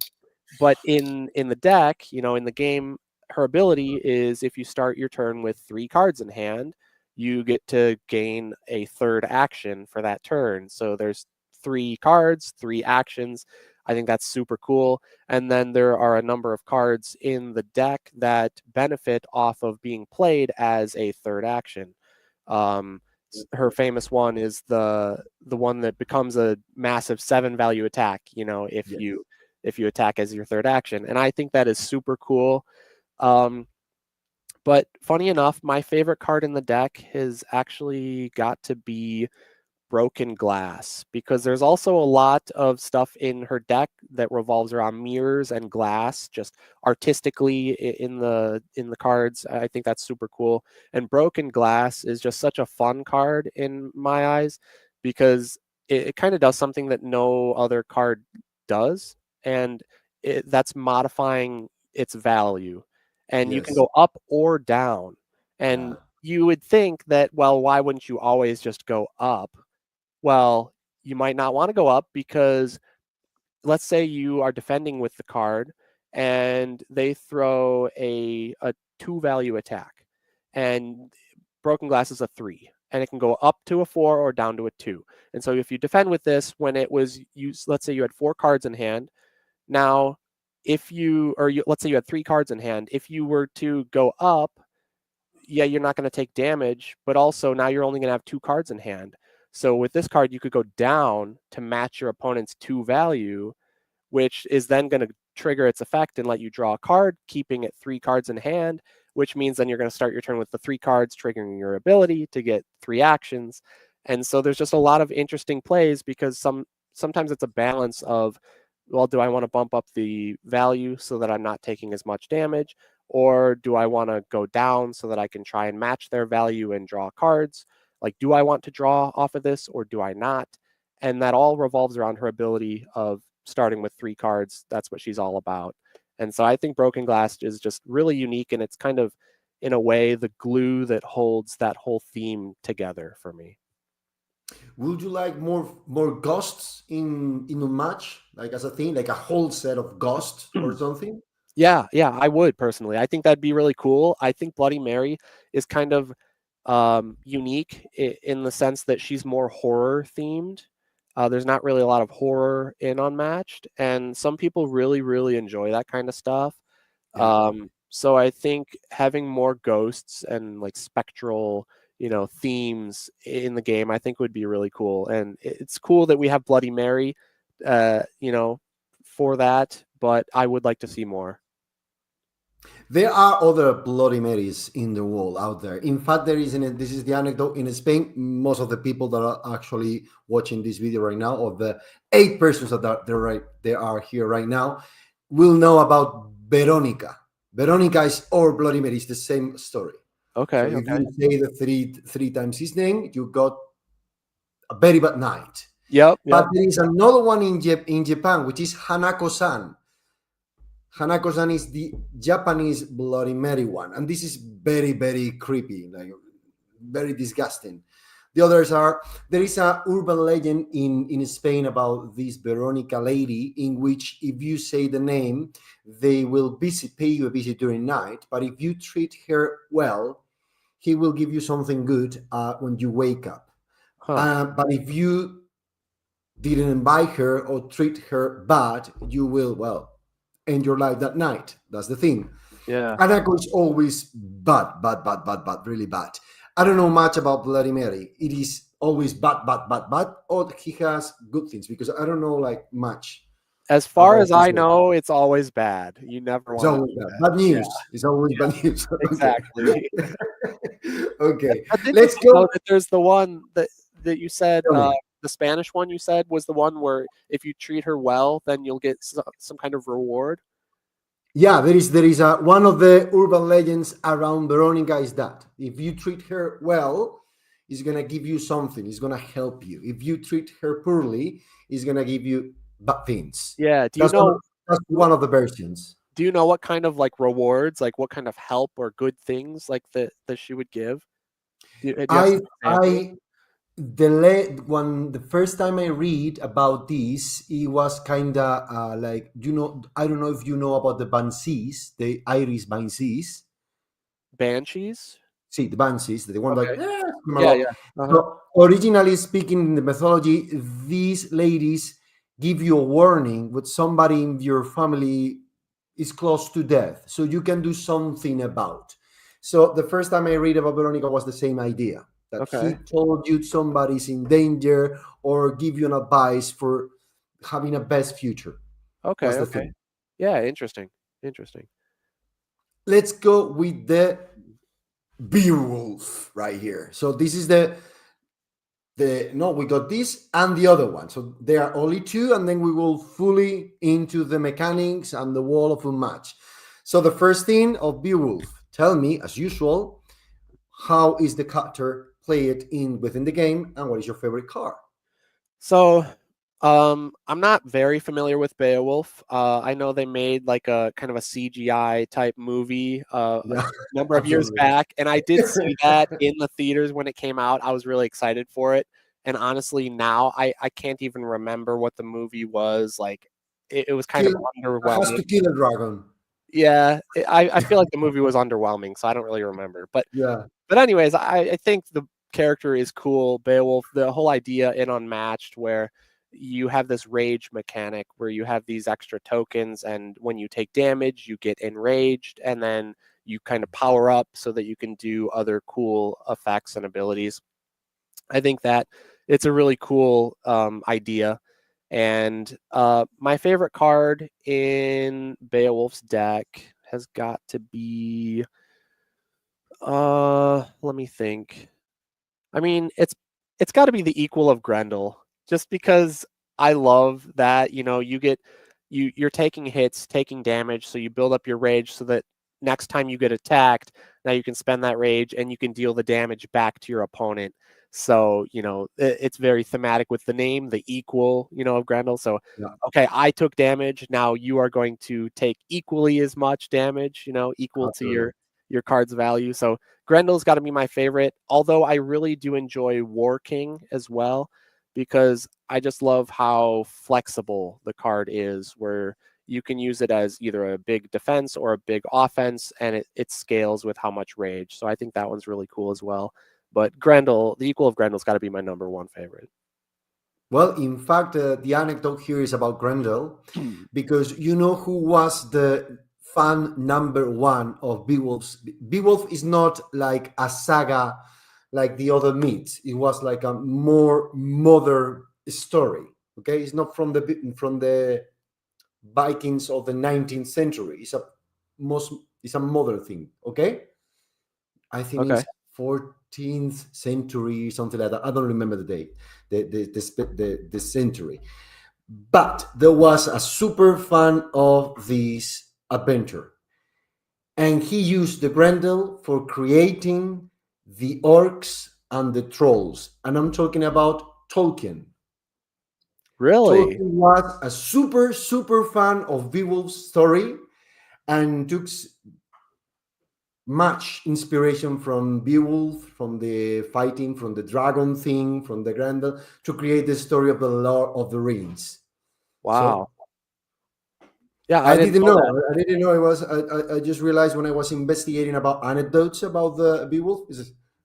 B: but in the deck, in the game, her ability is if you start your turn with 3 cards in hand, you get to gain a third action for that turn. So there's 3 cards, 3 actions. I think that's super cool. And then there are a number of cards in the deck that benefit off of being played as a third action. Um, Her famous one is the one that becomes a massive 7 value attack. If
A: yes.
B: you attack as your third action, and I think that is super cool. Um, but funny enough, my favorite card in the deck has actually got to be Broken Glass because there's also a lot of stuff in her deck that revolves around mirrors and glass, just artistically in the cards. I think that's super cool. And Broken Glass is just such a fun card in my eyes because it kind of does something that no other card does, and that's modifying its value. And you can
A: Yes.
B: go up or down. And
A: Yeah.
B: you would think that, well, why wouldn't you always just go up? Well, you might not want to go up because let's say you are defending with the card and they throw a 2 value attack, and Broken Glass is a 3, and it can go up to a 4 or down to a 2. And so if you defend with this when it was used, let's say you had 4 cards in hand. Now, let's say you had 3 cards in hand, if you were to go up, yeah, you're not going to take damage, but also now you're only going to have 2 cards in hand. So with this card, you could go down to match your opponent's 2 value, which is then going to trigger its effect and let you draw a card, keeping it 3 cards in hand, which means then you're going to start your turn with the 3 cards, triggering your ability to get 3 actions. And so there's just a lot of interesting plays because sometimes it's a balance of, well, do I want to bump up the value so that I'm not taking as much damage? Or do I want to go down so that I can try and match their value and draw cards? Like, do I want to draw off of this or do I not? And that all revolves around her ability of starting with 3 cards. That's what she's all about. And so I think Broken Glass is just really unique, and it's kind of, in a way, the glue that holds that whole theme together for me.
A: Would you like more ghosts in a match, like as a thing, like a whole set of ghosts or something?
B: Yeah, I would personally. I think that'd be really cool. I think Bloody Mary is kind of unique in the sense that she's more horror themed. There's not really a lot of horror in Unmatched, and some people really, really enjoy that kind of stuff.
A: Yeah.
B: So I think having more ghosts and like spectral, themes in the game, I think would be really cool. And it's cool that we have Bloody Mary, uh, you know, for that. But I would like to see more.
A: There are other Bloody Marys in the world out there. In fact, there is this is the anecdote in Spain. Most of the people that are actually watching this video right now, or the 8 persons that they are here right now, will know about Veronica. Veronica is or Bloody Mary. It's the same story. So
B: Okay,
A: if
B: okay.
A: you say the three times his name, you got a very bad night.
B: Yep,
A: But
B: yep.
A: there is another one in Japan, which is Hanako-san. Hanako-san is the Japanese Bloody Mary one, and this is very, very creepy, like very disgusting. The others are there is a urban legend in Spain about this Veronica lady, in which if you say the name, they will pay you a visit during night. But if you treat her well, he will give you something good when you wake up.
B: Huh.
A: But if you didn't invite her or treat her bad, you will, well, end your life that night. That's the thing.
B: Yeah.
A: Anako is always bad, bad, bad, bad, bad, really bad. I don't know much about Bloody Mary. It is always bad, bad, bad, bad, or he has good things because I don't know like much.
B: As far
A: about
B: as
A: this
B: I
A: one.
B: know, it's always bad. You never
A: It's
B: want to
A: always
B: do
A: bad.
B: that.
A: Bad
B: Yeah,
A: news. It's always
B: yeah,
A: bad news. Okay.
B: exactly.
A: Okay.
B: That's
A: Let's
B: interesting though
A: go.
B: that there's the one that you said,
A: Tell me.
B: the Spanish one you said was the one where if you treat her well, then you'll get some kind of reward.
A: Yeah, there is a one of the urban legends around Veronica is that if you treat her well, it's gonna give you something. It's gonna help you. If you treat her poorly, it's gonna give you bad things.
B: Yeah.
A: That's one. That's one of the versions.
B: Do you know what kind of like rewards, like what kind of help or good things like that she would give? Do you have
A: I
B: some examples?
A: I when the first time I read about this, it was kind of like I don't know if you know about the Banshees, the Irish Banshees.
B: Banshees?
A: See the Banshees, the one that
B: Okay.
A: scream a
B: Yeah,
A: lot.
B: yeah. Uh-huh.
A: So originally speaking, in the mythology, these ladies give you a warning when somebody in your family is close to death, so you can do something about. So the first time I read about Veronica was the same idea that he
B: Okay.
A: told you somebody's in danger or give you an advice for having a best future. That's
B: Okay,
A: the
B: okay.
A: thing.
B: Yeah, interesting. Interesting.
A: Let's go with the Beowulf right here. So this is the no, we got this and the other one. So there are only two, and then we will fully into the mechanics and the wall of unmatch. So the first thing of Beowulf, tell me as usual, how is the character played in within the game, and what is your favorite card?
B: So, I'm not very familiar with Beowulf. I know they made like a kind of a CGI type movie a
A: Yeah,
B: number of years
A: absolutely.
B: back, and I did see that in the theaters when it came out. I was really excited for it, and honestly, now I can't even remember what the movie was like. It was kind of
A: Kill has
B: underwhelming.
A: to kill a dragon.
B: Yeah, I feel like the movie was underwhelming, so I don't really remember.
A: Yeah,
B: But anyways, I think the character is cool. Beowulf, the whole idea in Unmatched, where you have this rage mechanic where you have these extra tokens, and when you take damage, you get enraged, and then you kind of power up so that you can do other cool effects and abilities. I think that it's a really cool idea. And my favorite card in Beowulf's deck has got to be let me think. I mean, it's got to be the equal of Grendel, just because I love that. You get you're taking hits, taking damage, so you build up your rage, so that next time you get attacked, now you can spend that rage and you can deal the damage back to your opponent. So it's very thematic with the name, the equal, of Grendel. So
A: yeah,
B: okay, I took damage. Now you are going to take equally as much damage. Equal to
A: absolutely.
B: your card's value. So Grendel's got to be my favorite, although I really do enjoy War King as well, because I just love how flexible the card is, where you can use it as either a big defense or a big offense, and it scales with how much rage. So I think that one's really cool as well. But Grendel, the equal of Grendel's got to be my number one favorite.
A: Well, in fact, the anecdote here is about Grendel, because you know who was the fan number one of Beowulf. Beowulf is not like a saga like the other myths. It was like a more modern story. Okay, it's not from the Vikings of the 19th century. Most it's a modern thing. Okay, I think
B: Okay.
A: it's 14th century, something like that. I don't remember the date, the century. But there was a super fan of this adventure, and he used the Grendel for creating the orcs and the trolls. And I'm talking about Tolkien.
B: Really?
A: Tolkien was a super fan of Beowulf's story and took much inspiration from Beowulf, from the fighting, from the dragon thing, from the Grendel, to create the story of the Lord of the Rings. So
B: Wow. Yeah, I
A: I
B: didn't
A: didn't
B: know
A: know.
B: that.
A: I didn't know it was. I just realized when I was investigating about anecdotes about the Beowulf.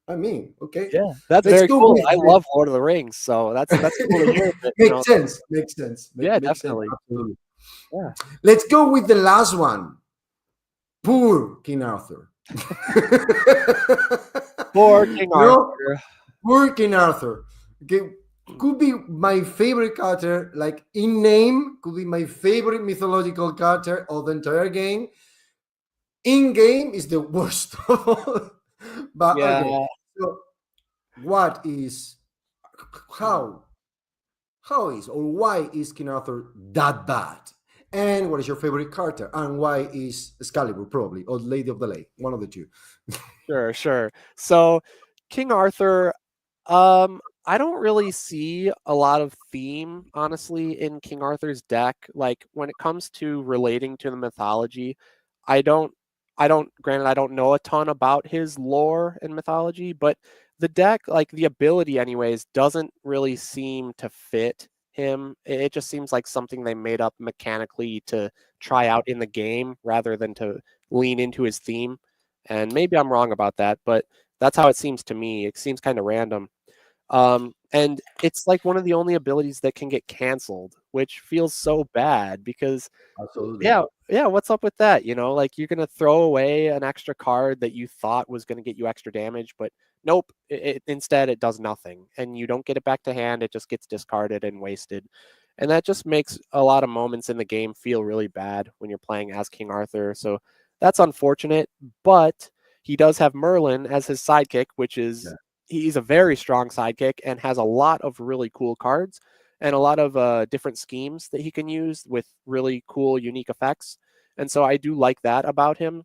A: I mean, okay,
B: Yeah, that's
A: let's
B: very
A: go
B: cool.
A: with
B: I
A: the.
B: love Lord of the Rings, so that's cool to hear that,
A: Makes sense. Makes sense.
B: yeah,
A: Makes sense.
B: definitely.
A: Absolutely.
B: Yeah.
A: Let's go with the last one. Poor King Arthur.
B: Poor King
A: No,
B: Arthur.
A: poor King Arthur. Okay, could be my favorite character, like in name, could be my favorite mythological character of the entire game. In game is the worst. But
B: Yeah.
A: okay, so what is how how is or why is King Arthur that bad? And what is your favorite character? And why is Excalibur probably or Lady of the Lake? One of the two.
B: Sure, sure. So King Arthur, I don't really see a lot of theme, honestly, in King Arthur's deck. Like when it comes to relating to the mythology, I don't granted I don't know a ton about his lore and mythology, but the deck, like the ability anyways, doesn't really seem to fit him. It just seems like something they made up mechanically to try out in the game rather than to lean into his theme. And maybe I'm wrong about that, but that's how it seems to me. It seems kind of random. And it's like one of the only abilities that can get canceled, which feels so bad because
A: Absolutely.
B: yeah, what's up with that? You know, like you're gonna throw away an extra card that you thought was gonna get you extra damage, but nope, instead it does nothing, and you don't get it back to hand. It just gets discarded and wasted, and that just makes a lot of moments in the game feel really bad when you're playing as King Arthur. So that's unfortunate, but he does have Merlin as his sidekick, which is he's a very strong sidekick and has a lot of really cool cards and a lot of different schemes that he can use with really cool, unique effects. And so I do like that about him.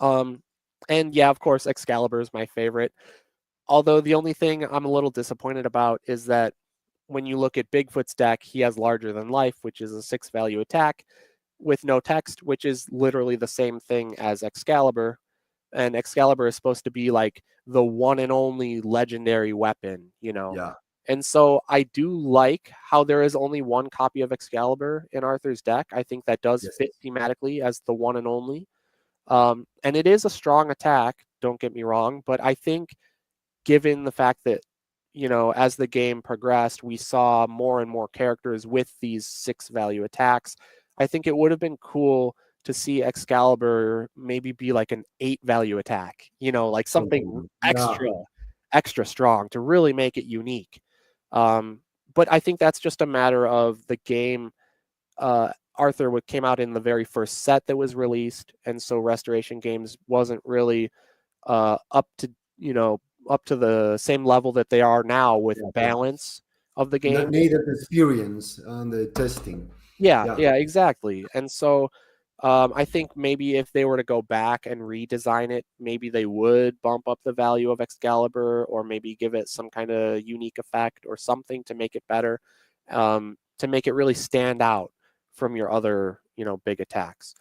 B: Um, and yeah, of course, Excalibur is my favorite. Although the only thing I'm a little disappointed about is that when you look at Bigfoot's deck, he has larger than life, which is a 6-value attack with no text, which is literally the same thing as Excalibur. And Excalibur is supposed to be like the one and only legendary weapon, you know.
A: Yeah.
B: And so I do like how there is only one copy of Excalibur in Arthur's deck. I think that does
A: Yes.
B: fit thematically as the one and only. And it is a strong attack, don't get me wrong, but I think given the fact that, you know, as the game progressed, we saw more and more characters with these 6-value attacks, I think it would have been cool to see Excalibur maybe be like an 8-value attack, you know, like something
A: Yeah.
B: extra strong to really make it unique. But I think that's just a matter of the game. Arthur came out in the very first set that was released, and so Restoration Games wasn't really up to, you know, up to the same level that they are now with
A: Yeah.
B: balance of the
A: Not
B: game.
A: needed experience on the testing.
B: Yeah,
A: Yeah.
B: yeah, exactly. And so I think maybe if they were to go back and redesign it, maybe they would bump up the value of Excalibur or maybe give it some kind of unique effect or something to make it better, to make it really stand out from your other, you know, big attacks.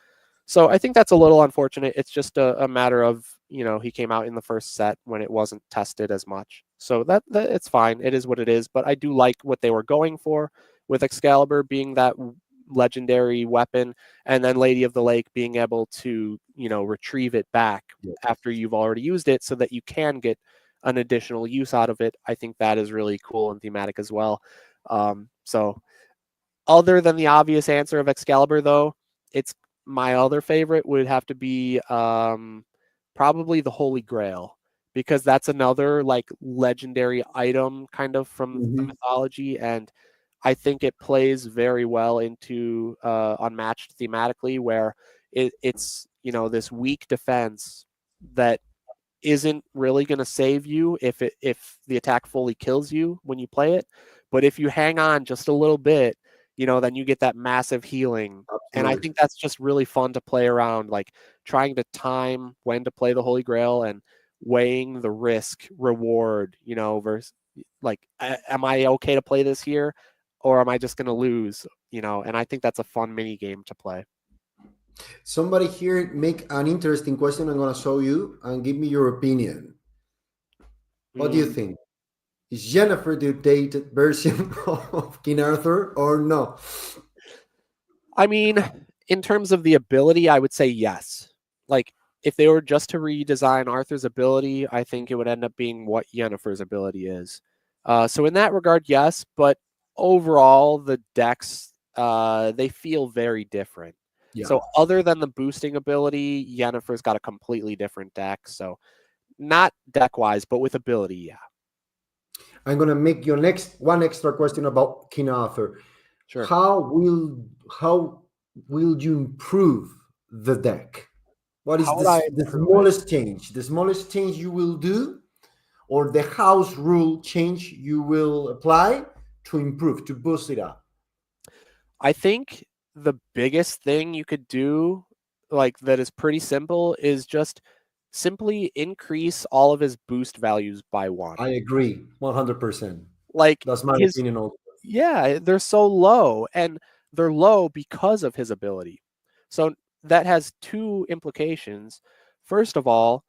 B: So I think that's a little unfortunate. It's just a matter of, you know, he came out in the first set when it wasn't tested as much. So that it's fine. It is what it is. But I do like what they were going for with Excalibur being that legendary weapon, and then Lady of the Lake being able to, you know, retrieve it back
A: Yes.
B: after you've already used it so that you can get an additional use out of it. I think that is really cool and thematic as well. So other than the obvious answer of Excalibur, though, it's my other favorite would have to be probably the Holy Grail, because that's another like legendary item kind of from the
A: Mhm.
B: mythology, and I think it plays very well into Unmatched thematically, where it's, you know, this weak defense that isn't really going to save you if the attack fully kills you when you play it, but if you hang on just a little bit, you know, then you get that massive healing. And I
A: Absolutely.
B: think that's just really fun to play around, like trying to time when to play the Holy Grail and weighing the risk reward, you know, versus like, am I okay to play this here or am I just going to lose, you know? And I think that's a fun mini game to play.
A: Somebody here make an interesting question. I'm gonna show you and give me your opinion. What do you
B: Mm,
A: think? Is Jennifer the updated version of King Arthur or no?
B: I mean, in terms of the ability, I would say yes. Like, if they were just to redesign Arthur's ability, I think it would end up being what Yennefer's ability is. So in that regard, yes. But overall, the decks, they feel very different.
A: Yeah.
B: So other than the boosting ability, Yennefer's got a completely different deck. So not deck wise, but with ability, yeah.
A: I'm gonna make you one extra question about King Arthur.
B: Sure.
A: How will you improve the deck? What is
B: How would I
A: the
B: improve it?
A: smallest change? The smallest change you will do, or the house rule change you will apply to improve, to boost it up?
B: I think the biggest thing you could do, like that is pretty simple, is just simply increase all of his boost values by one.
A: I agree, 100%.
B: Like
A: That's my
B: his,
A: opinion also.
B: yeah, they're so low, and they're low because of his ability. So that has two implications. First of all,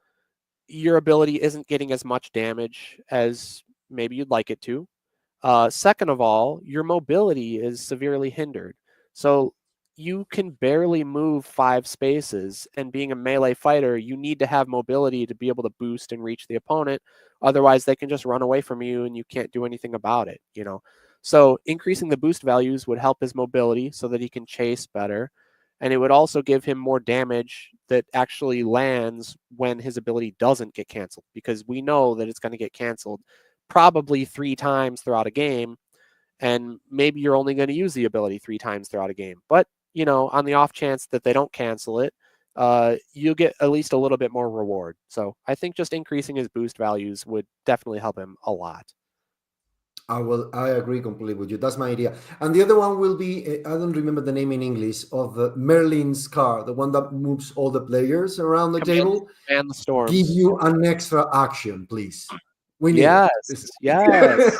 B: your ability isn't getting as much damage as maybe you'd like it to. Second of all, your mobility is severely hindered. So you can barely move 5 spaces, and being a melee fighter, you need to have mobility to be able to boost and reach the opponent. Otherwise, they can just run away from you and you can't do anything about it, you know? So increasing the boost values would help his mobility so that he can chase better. And it would also give him more damage that actually lands when his ability doesn't get canceled, because we know that it's going to get canceled probably 3 times throughout a game, and maybe you're only going to use the ability 3 times throughout a game. But, you know, on the off chance that they don't cancel it, you'll get at least a little bit more reward. So I think just increasing his boost values would definitely help him a lot.
A: I agree completely with you. That's my idea. And the other one will be, I don't remember the name in English, of Merlin's car, the one that moves all the players around the table.
B: Command the
A: Give
B: storms.
A: you an extra action, please. We need it.
B: Yes.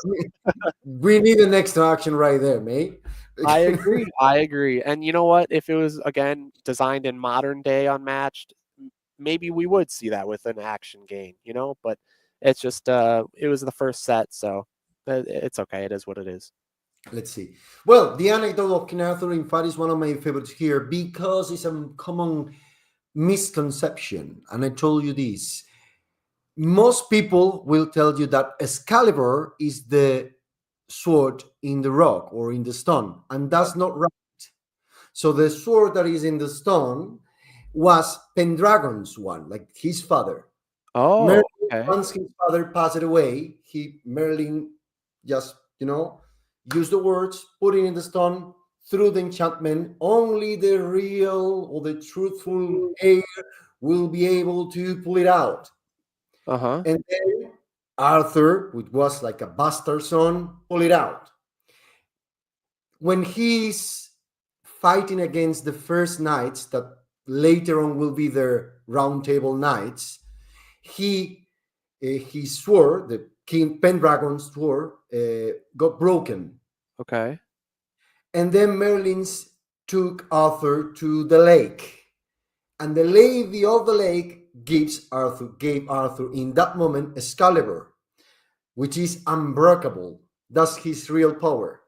A: We need an extra action right there, mate.
B: I agree. I agree. And you know what? If it was, again, designed in modern day Unmatched, maybe we would see that with an action game, you know? But it's just, it was the first set, so it's okay. It is what it is.
A: Let's see. Well, the anecdote of King Arthur, in fact, is one of my favorites here because it's a common misconception. And I told you this. Most people will tell you that Excalibur is the sword in the rock or in the stone, and that's not right. So the sword that is in the stone was Pendragon's one, like his father.
B: Oh,
A: Merlin,
B: okay.
A: once his father passed away, Merlin just used the words, put it in the stone, through the enchantment. Only the real or the truthful heir will be able to pull it out.
B: Uh-huh.
A: And then Arthur, which was like a bastard son, pull it out. When he's fighting against the first knights that later on will be their round table knights, his sword, the King Pendragon's sword, got broken.
B: Okay.
A: And then Merlin's took Arthur to the lake. And the lady of the lake gave Arthur in that moment Excalibur, which is unbreakable. That's his real power.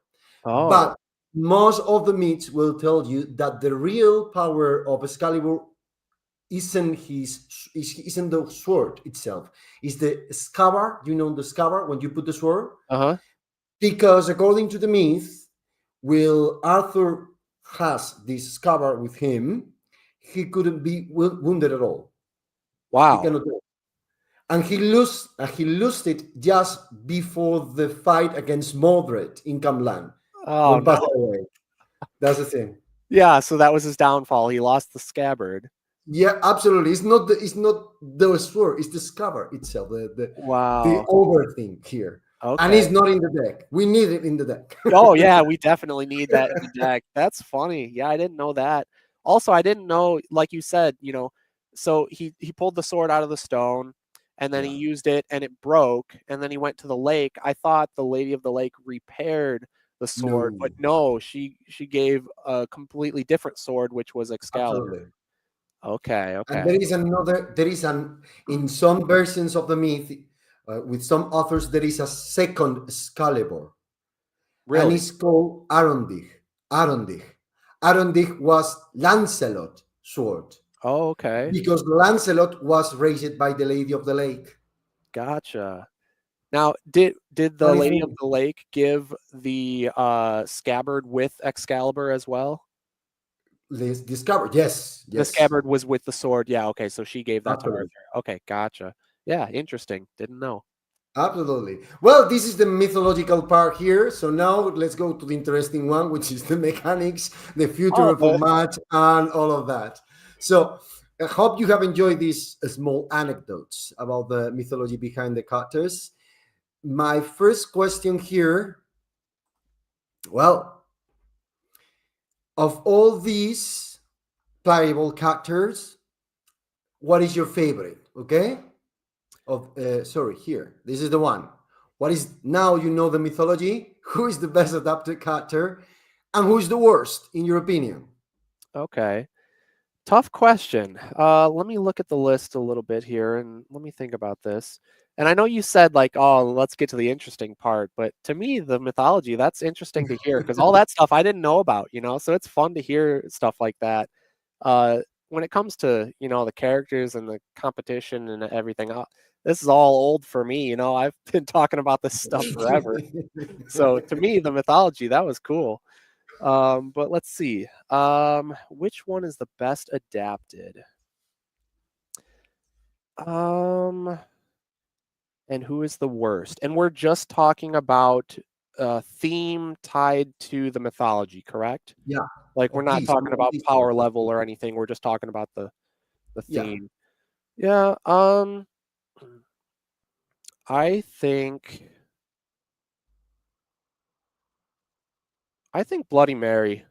B: Oh.
A: But most of the myths will tell you that the real power of Excalibur isn't the sword itself. It's the scabbard. You know the scabbard when you put the sword?
B: Uh-huh.
A: Because according to the myth, will Arthur has this scabbard with him, he couldn't be wounded at all. He
B: Wow.
A: cannot do it. And he lost it just before the fight against Mordred in Camlan
B: Oh,
A: when
B: no.
A: passed away. That's the thing.
B: Yeah, so that was his downfall. He lost the scabbard.
A: Yeah, absolutely. It's not the sword, it's the scabbard itself, the
B: Wow.
A: over thing here. And
B: Okay.
A: it's not in the deck. We need it in the deck.
B: Oh, yeah, we definitely need that in the deck. That's funny. Yeah, I didn't know that. Also, I didn't know, like you said, you know, so he pulled the sword out of the stone, and then he
A: Yeah.
B: used it and it broke, and then he went to the lake. I thought the Lady of the Lake repaired the sword,
A: No,
B: but no, she gave a completely different sword, which was Excalibur.
A: absolutely.
B: Okay,
A: And
B: okay.
A: there is in some versions of the myth, with some authors, there is a second Excalibur, and
B: Really?
A: it's called Arondich. Arondich. Arondich was Lancelot's sword
B: Oh, okay.
A: because Lancelot was raised by the Lady of the Lake.
B: Gotcha. Now, did the
A: Funny
B: Lady of
A: thing.
B: the Lake give the scabbard with Excalibur as well?
A: Let's discover. Yes,
B: The
A: yes,
B: scabbard was with the sword. Yeah, okay, so she gave that to Arthur.
A: absolutely.
B: Okay, gotcha. Yeah, interesting. Didn't know.
A: Absolutely. Well, this is the mythological part here. So now let's go to the interesting one, which is the mechanics, the future
B: Oh,
A: of a match, and all of that. So I hope you have enjoyed these small anecdotes about the mythology behind the characters. My first question here, well, of all these playable characters, what is your favorite? Okay. Of sorry, here. This is the one. What is now you know the mythology? Who is the best adapted character, and who is the worst in your opinion?
B: okay. Tough question. Let me look at the list a little bit here and let me think about this. And I know you said like, oh, let's get to the interesting part, but to me, the mythology, that's interesting to hear because all that stuff I didn't know about, you know. So it's fun to hear stuff like that. Uh, when it comes to, you know, the characters and the competition and everything, this is all old for me, you know. I've been talking about this stuff forever. So to me, the mythology, that was cool. But let's see. Which one is the best adapted? Um, and who is the worst? And we're just talking about a theme tied to the mythology, correct?
A: Yeah,
B: Like we're
A: of
B: not
A: this.
B: talking about
A: This
B: power
A: one.
B: level or anything. We're just talking about the
A: Yeah.
B: theme. Yeah, I think I think Bloody Mary.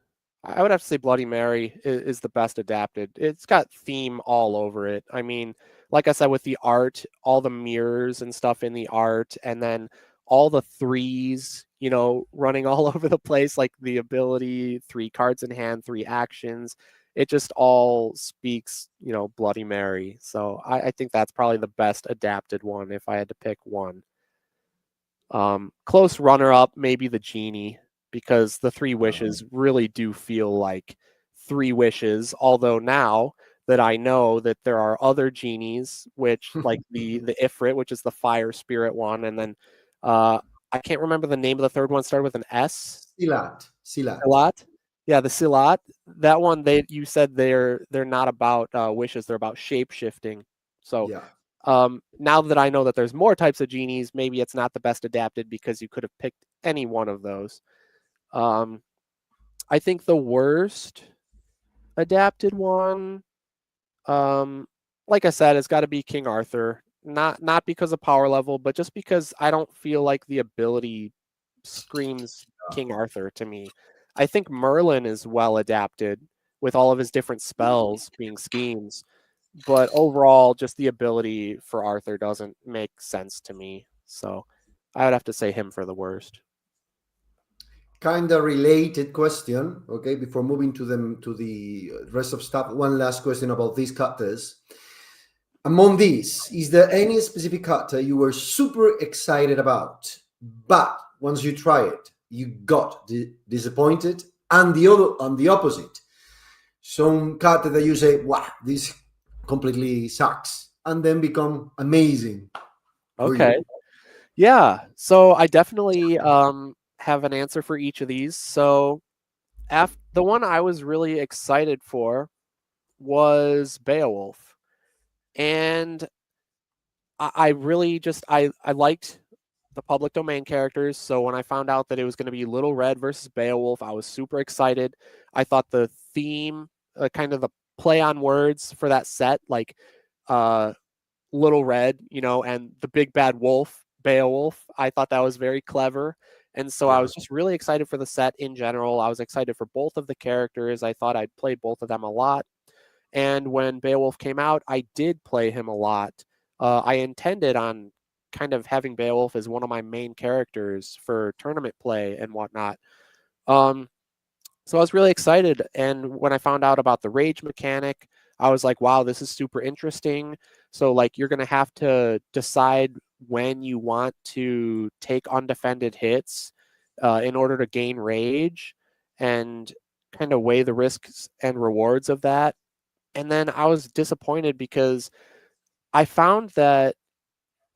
B: I would have to say Bloody Mary is the best adapted. It's got theme all over it. I mean, like I said, with the art, all the mirrors and stuff in the art, and then all the threes, you know, running all over the place, like the ability, 3 cards in hand, 3 actions. It just all speaks, you know, Bloody Mary. So I think that's probably the best adapted one if I had to pick one. Close runner up, maybe the genie, because the 3 wishes really do feel like 3 wishes. Although now that I know that there are other genies, which like the Ifrit, which is the fire spirit one, and then I can't remember the name of the third one. Started with an S.
A: Silat. Silat.
B: Silat. Yeah, the Silat. That one, they you said they're not about wishes; they're about shape shifting. So
A: Yeah.
B: now that I know that there's more types of genies, maybe it's not the best adapted because you could have picked any one of those. Um, I think the worst adapted one, um, like I said, it's got to be King Arthur. Not because of power level, but just because I don't feel like the ability screams King Arthur to me. I think Merlin is well adapted with all of his different spells being schemes, but overall, just the ability for Arthur doesn't make sense to me. So I would have to say him for the worst.
A: Kind of related question. Okay, before moving to the rest of stuff, one last question about these characters. Among these, is there any specific character you were super excited about, but once you try it, you got disappointed, and the other on the opposite, some character that you say, "Wow, this completely sucks," and then become amazing for
B: Okay.
A: you?
B: Yeah. So I definitely have an answer for each of these. So the one I was really excited for was Beowulf. And I really just I liked the public domain characters. So when I found out that it was going to be Little Red versus Beowulf, I was super excited. I thought the theme, kind of the play on words for that set, like uh, Little Red, you know, and the big bad wolf, Beowulf, I thought that was very clever. And so I
A: Yeah.
B: was just really excited for the set in general. I was excited for both of the characters. I thought I'd play both of them a lot. And when Beowulf came out, I did play him a lot. I intended on kind of having Beowulf as one of my main characters for tournament play and whatnot. Um, so I was really excited. And when I found out about the rage mechanic, I was like, wow, this is super interesting. So, like, you're going to have to decide when you want to take undefended hits in order to gain rage and kind of weigh the risks and rewards of that. And then I was disappointed because I found that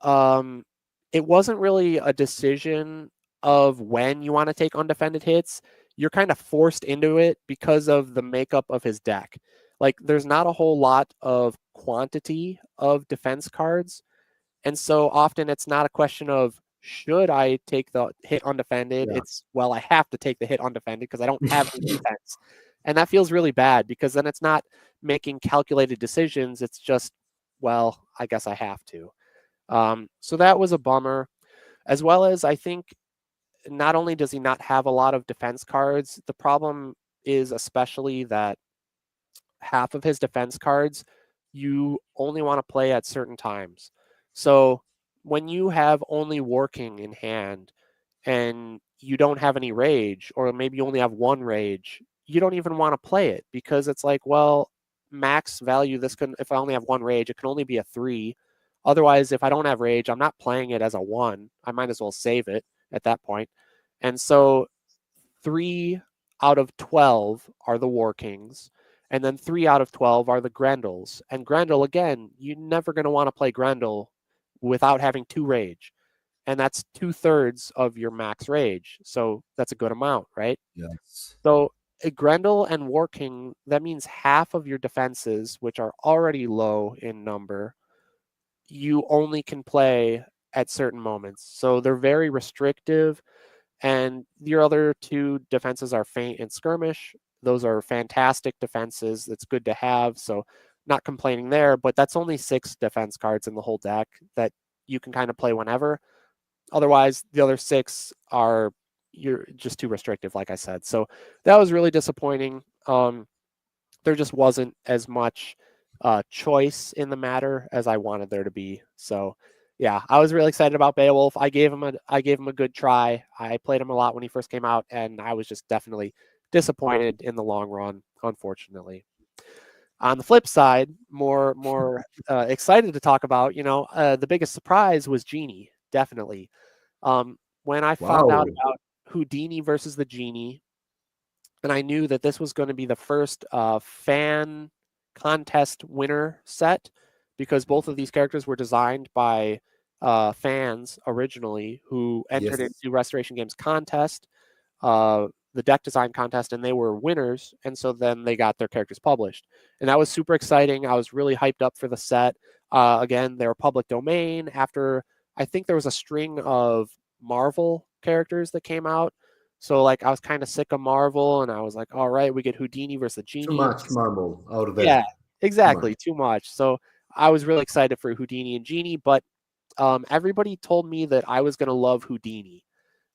B: um, it wasn't really a decision of when you want to take undefended hits. You're kind of forced into it because of the makeup of his deck. Like, there's not a whole lot of quantity of defense cards. And so often it's not a question of should I take the hit undefended?
A: Yeah.
B: It's, well, I have to take the hit undefended because I don't have any defense. And that feels really bad because then it's not making calculated decisions. It's just, well, I guess I have to. So that was a bummer. As well as, I think not only does he not have a lot of defense cards, the problem is especially that half of his defense cards you only want to play at certain times. So when you have only working in hand and you don't have any rage, or maybe you only have one rage, you don't even want to play it because it's like, well, max value, this can, if I only have one rage, it can only be a 3. Otherwise, if I don't have rage, I'm not playing it as a 1. I might as well save it at that point. And so 3 out of 12 are the War Kings, and then 3 out of 12 are the Grendels. And Grendel, again, you're never going to want to play Grendel without having 2 rage. And that's 2/3 of your max rage. So that's a good amount, right?
A: Yes.
B: So a Grendel and War King, that means half of your defenses, which are already low in number, you only can play at certain moments. So they're very restrictive. And your other 2 defenses are Feint and Skirmish. Those are fantastic defenses. That's good to have. So not complaining there, but that's only 6 defense cards in the whole deck that you can kind of play whenever. Otherwise, the other 6 are, you're just too restrictive, like I said. So that was really disappointing. There just wasn't as much choice in the matter as I wanted there to be. So yeah, I was really excited about Beowulf. I gave him a good try. I played him a lot when he first came out, and I was just definitely disappointed in the long run, unfortunately. On the flip side, more excited to talk about, the biggest surprise was Genie, definitely. When I found out
A: Wow.
B: about Houdini versus the Genie, and I knew that this was going to be the first fan contest winner set, because both of these characters were designed by fans originally who entered
A: Yes.
B: into Restoration Games contest, the deck design contest, and they were winners. And so then they got their characters published. And that was super exciting. I was really hyped up for the set. Again, they were public domain after, I think there was a string of Marvel characters that came out. So like I was kind of sick of Marvel, and I was like, all right, we get Houdini versus the
A: Too
B: Genie.
A: much marble out
B: Yeah,
A: there. Too much.
B: exactly, too much. So I was really excited for Houdini and Genie, but everybody told me that I was going to love Houdini.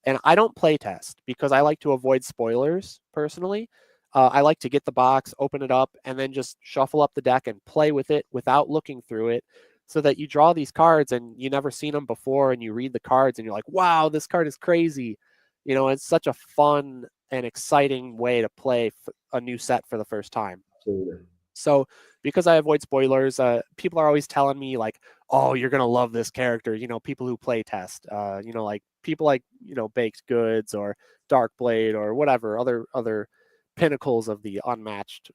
B: And I don't play test because I like to avoid spoilers personally. I like to get the box, open it up, and then just shuffle up the deck and play with it without looking through it, so that you draw these cards and you never seen them before, and you read the cards and you're like, wow, this card is crazy. It's such a fun and exciting way to play a new set for the first time.
A: Absolutely.
B: So because I avoid spoilers, people are always telling me like, oh, you're going to love this character. People who play test, like people like, Baked Goods or Darkblade or whatever, other pinnacles of the unmatched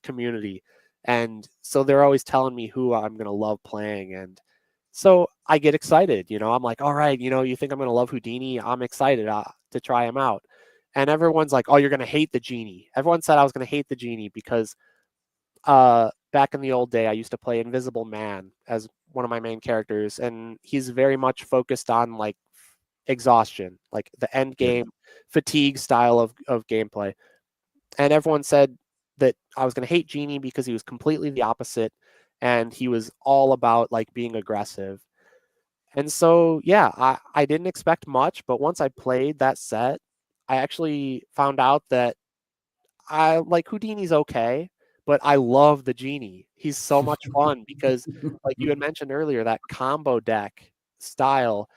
B: community. And so they're always telling me who I'm going to love playing. And so I get excited, I'm like, all right, you think I'm going to love Houdini? I'm excited to try him out. And everyone's like, oh, you're going to hate the Genie. Everyone said I was going to hate the Genie because back in the old day, I used to play Invisible Man as one of my main characters, and he's very much focused on like exhaustion, like the end
A: Yeah.
B: game fatigue style of gameplay. And everyone said that I was going to hate Genie because he was completely the opposite, and he was all about like being aggressive. And so, yeah, I didn't expect much, but once I played that set, I actually found out that I like Houdini's okay, but I love the Genie. He's so much fun because, like you had mentioned earlier, that combo deck style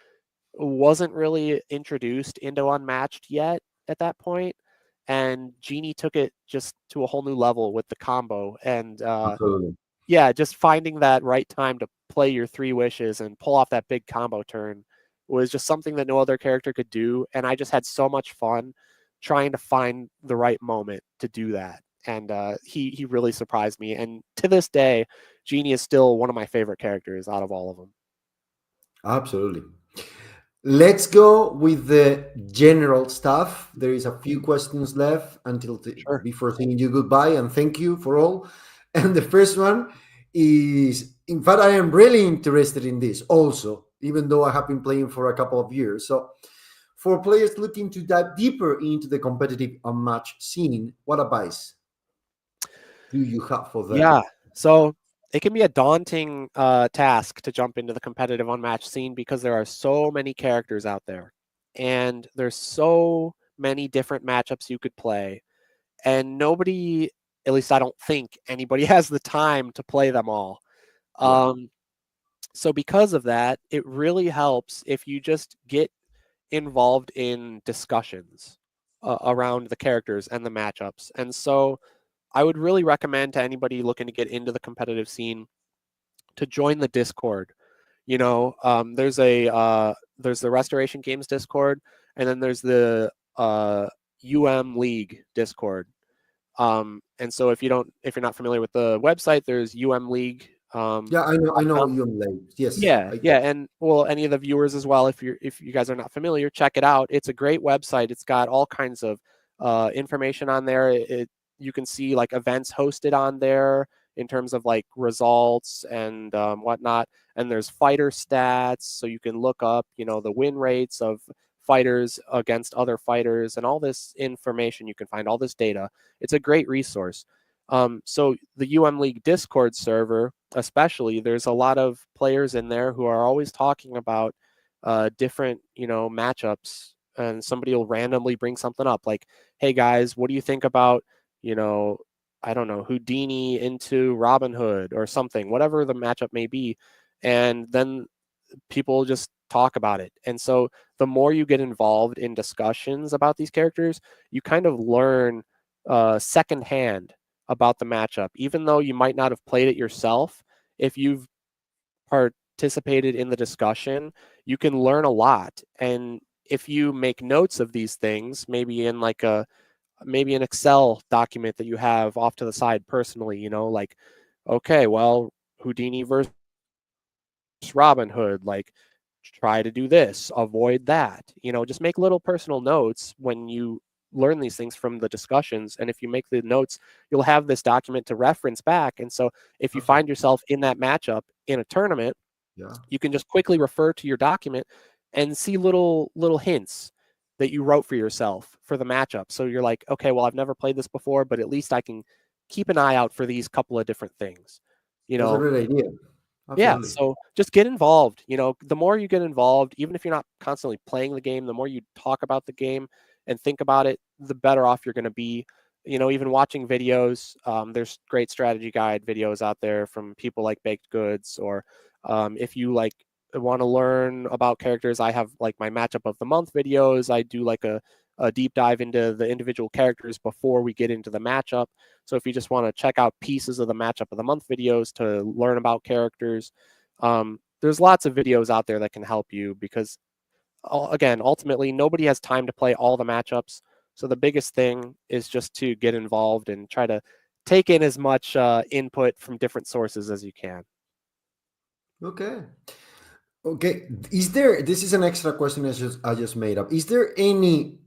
B: wasn't really introduced into Unmatched yet at that point, and Genie took it just to a whole new level with the combo. And
A: Absolutely.
B: yeah, just finding that right time to play your 3 wishes and pull off that big combo turn was just something that no other character could do. And I just had so much fun trying to find the right moment to do that. And he really surprised me. And to this day, Genie is still one of my favorite characters out of all of them.
A: Absolutely. Let's go with the general stuff. There is a few questions left until
B: Sure.
A: before saying you goodbye and thank you for all. And the first one is, in fact, I am really interested in this also, even though I have been playing for a couple of years. So, for players looking to dive deeper into the competitive unmatched scene, what advice do you have for them?
B: Yeah. So it can be a daunting task to jump into the competitive unmatched scene because there are so many characters out there, and there's so many different matchups you could play, and nobody, at least I don't think anybody has the time to play them all.
A: Yeah.
B: So because of that, it really helps if you just get involved in discussions around the characters and the matchups. And so I would really recommend to anybody looking to get into the competitive scene to join the Discord. There's the Restoration Games Discord, and then there's the League Discord. And so if you're not familiar with the website, there's League.
A: Yeah, I know you late. Yes.
B: Yeah, yeah, and well, any of the viewers as well, if you guys are not familiar, check it out. It's a great website. It's got all kinds of information on there. You can see like events hosted on there in terms of like results and whatnot. And there's fighter stats, so you can look up, the win rates of fighters against other fighters, and all this information. You can find all this data. It's a great resource. So the League Discord server, especially, there's a lot of players in there who are always talking about different, matchups, and somebody will randomly bring something up like, hey guys, what do you think about, I don't know, Houdini into Robin Hood or something, whatever the matchup may be. And then people just talk about it. And so the more you get involved in discussions about these characters, you kind of learn secondhand about the matchup, even though you might not have played it yourself. If you've participated in the discussion, you can learn a lot. And if you make notes of these things, maybe in like maybe an Excel document that you have off to the side personally, like, okay, well, Houdini versus Robin Hood, like, try to do this, avoid that, just make little personal notes when you learn these things from the discussions. And if you make the notes, you'll have this document to reference back. And so if you
A: Okay.
B: find yourself in that matchup in a tournament,
A: Yeah.
B: you can just quickly refer to your document and see little hints that you wrote for yourself for the matchup. So you're like, okay, well, I've never played this before, but at least I can keep an eye out for these couple of different things. you
A: That's a
B: know
A: great idea.
B: yeah,
A: Absolutely.
B: so just get involved. The more you get involved, even if you're not constantly playing the game, the more you talk about the game and think about it, the better off you're going to be. Even watching videos, there's great strategy guide videos out there from people like Baked Goods, or if you like want to learn about characters, I have like my matchup of the month videos. I do like a deep dive into the individual characters before we get into the matchup. So if you just want to check out pieces of the matchup of the month videos to learn about characters, there's lots of videos out there that can help you, because again, ultimately, nobody has time to play all the matchups. So the biggest thing is just to get involved and try to take in as much input from different sources as you can.
A: Okay. Okay. Is there, this is an extra question I just made up. Is there any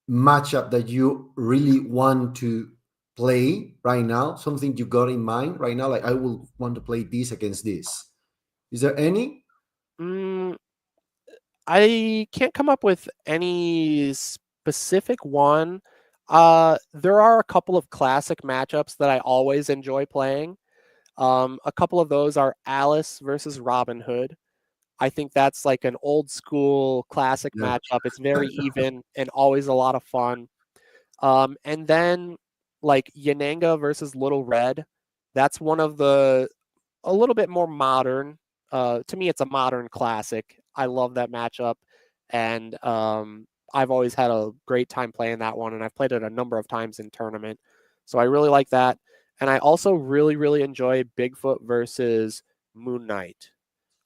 A: matchup that you really want to play right now? Something you got in mind right now? Like, I will want to play this against this. Is there any?
B: Mm, I can't come up with any specific one. There are a couple of classic matchups that I always enjoy playing. A couple of those are Alice versus Robin Hood. I think that's like an old school classic
A: Yeah.
B: matchup. It's very even and always a lot of fun. And then like Yananga versus Little Red. That's one of the a little bit more modern. To me, it's a modern classic. I love that matchup, and I've always had a great time playing that one, and I've played it a number of times in tournament. So I really like that, and I also really really enjoy Bigfoot versus Moon Knight,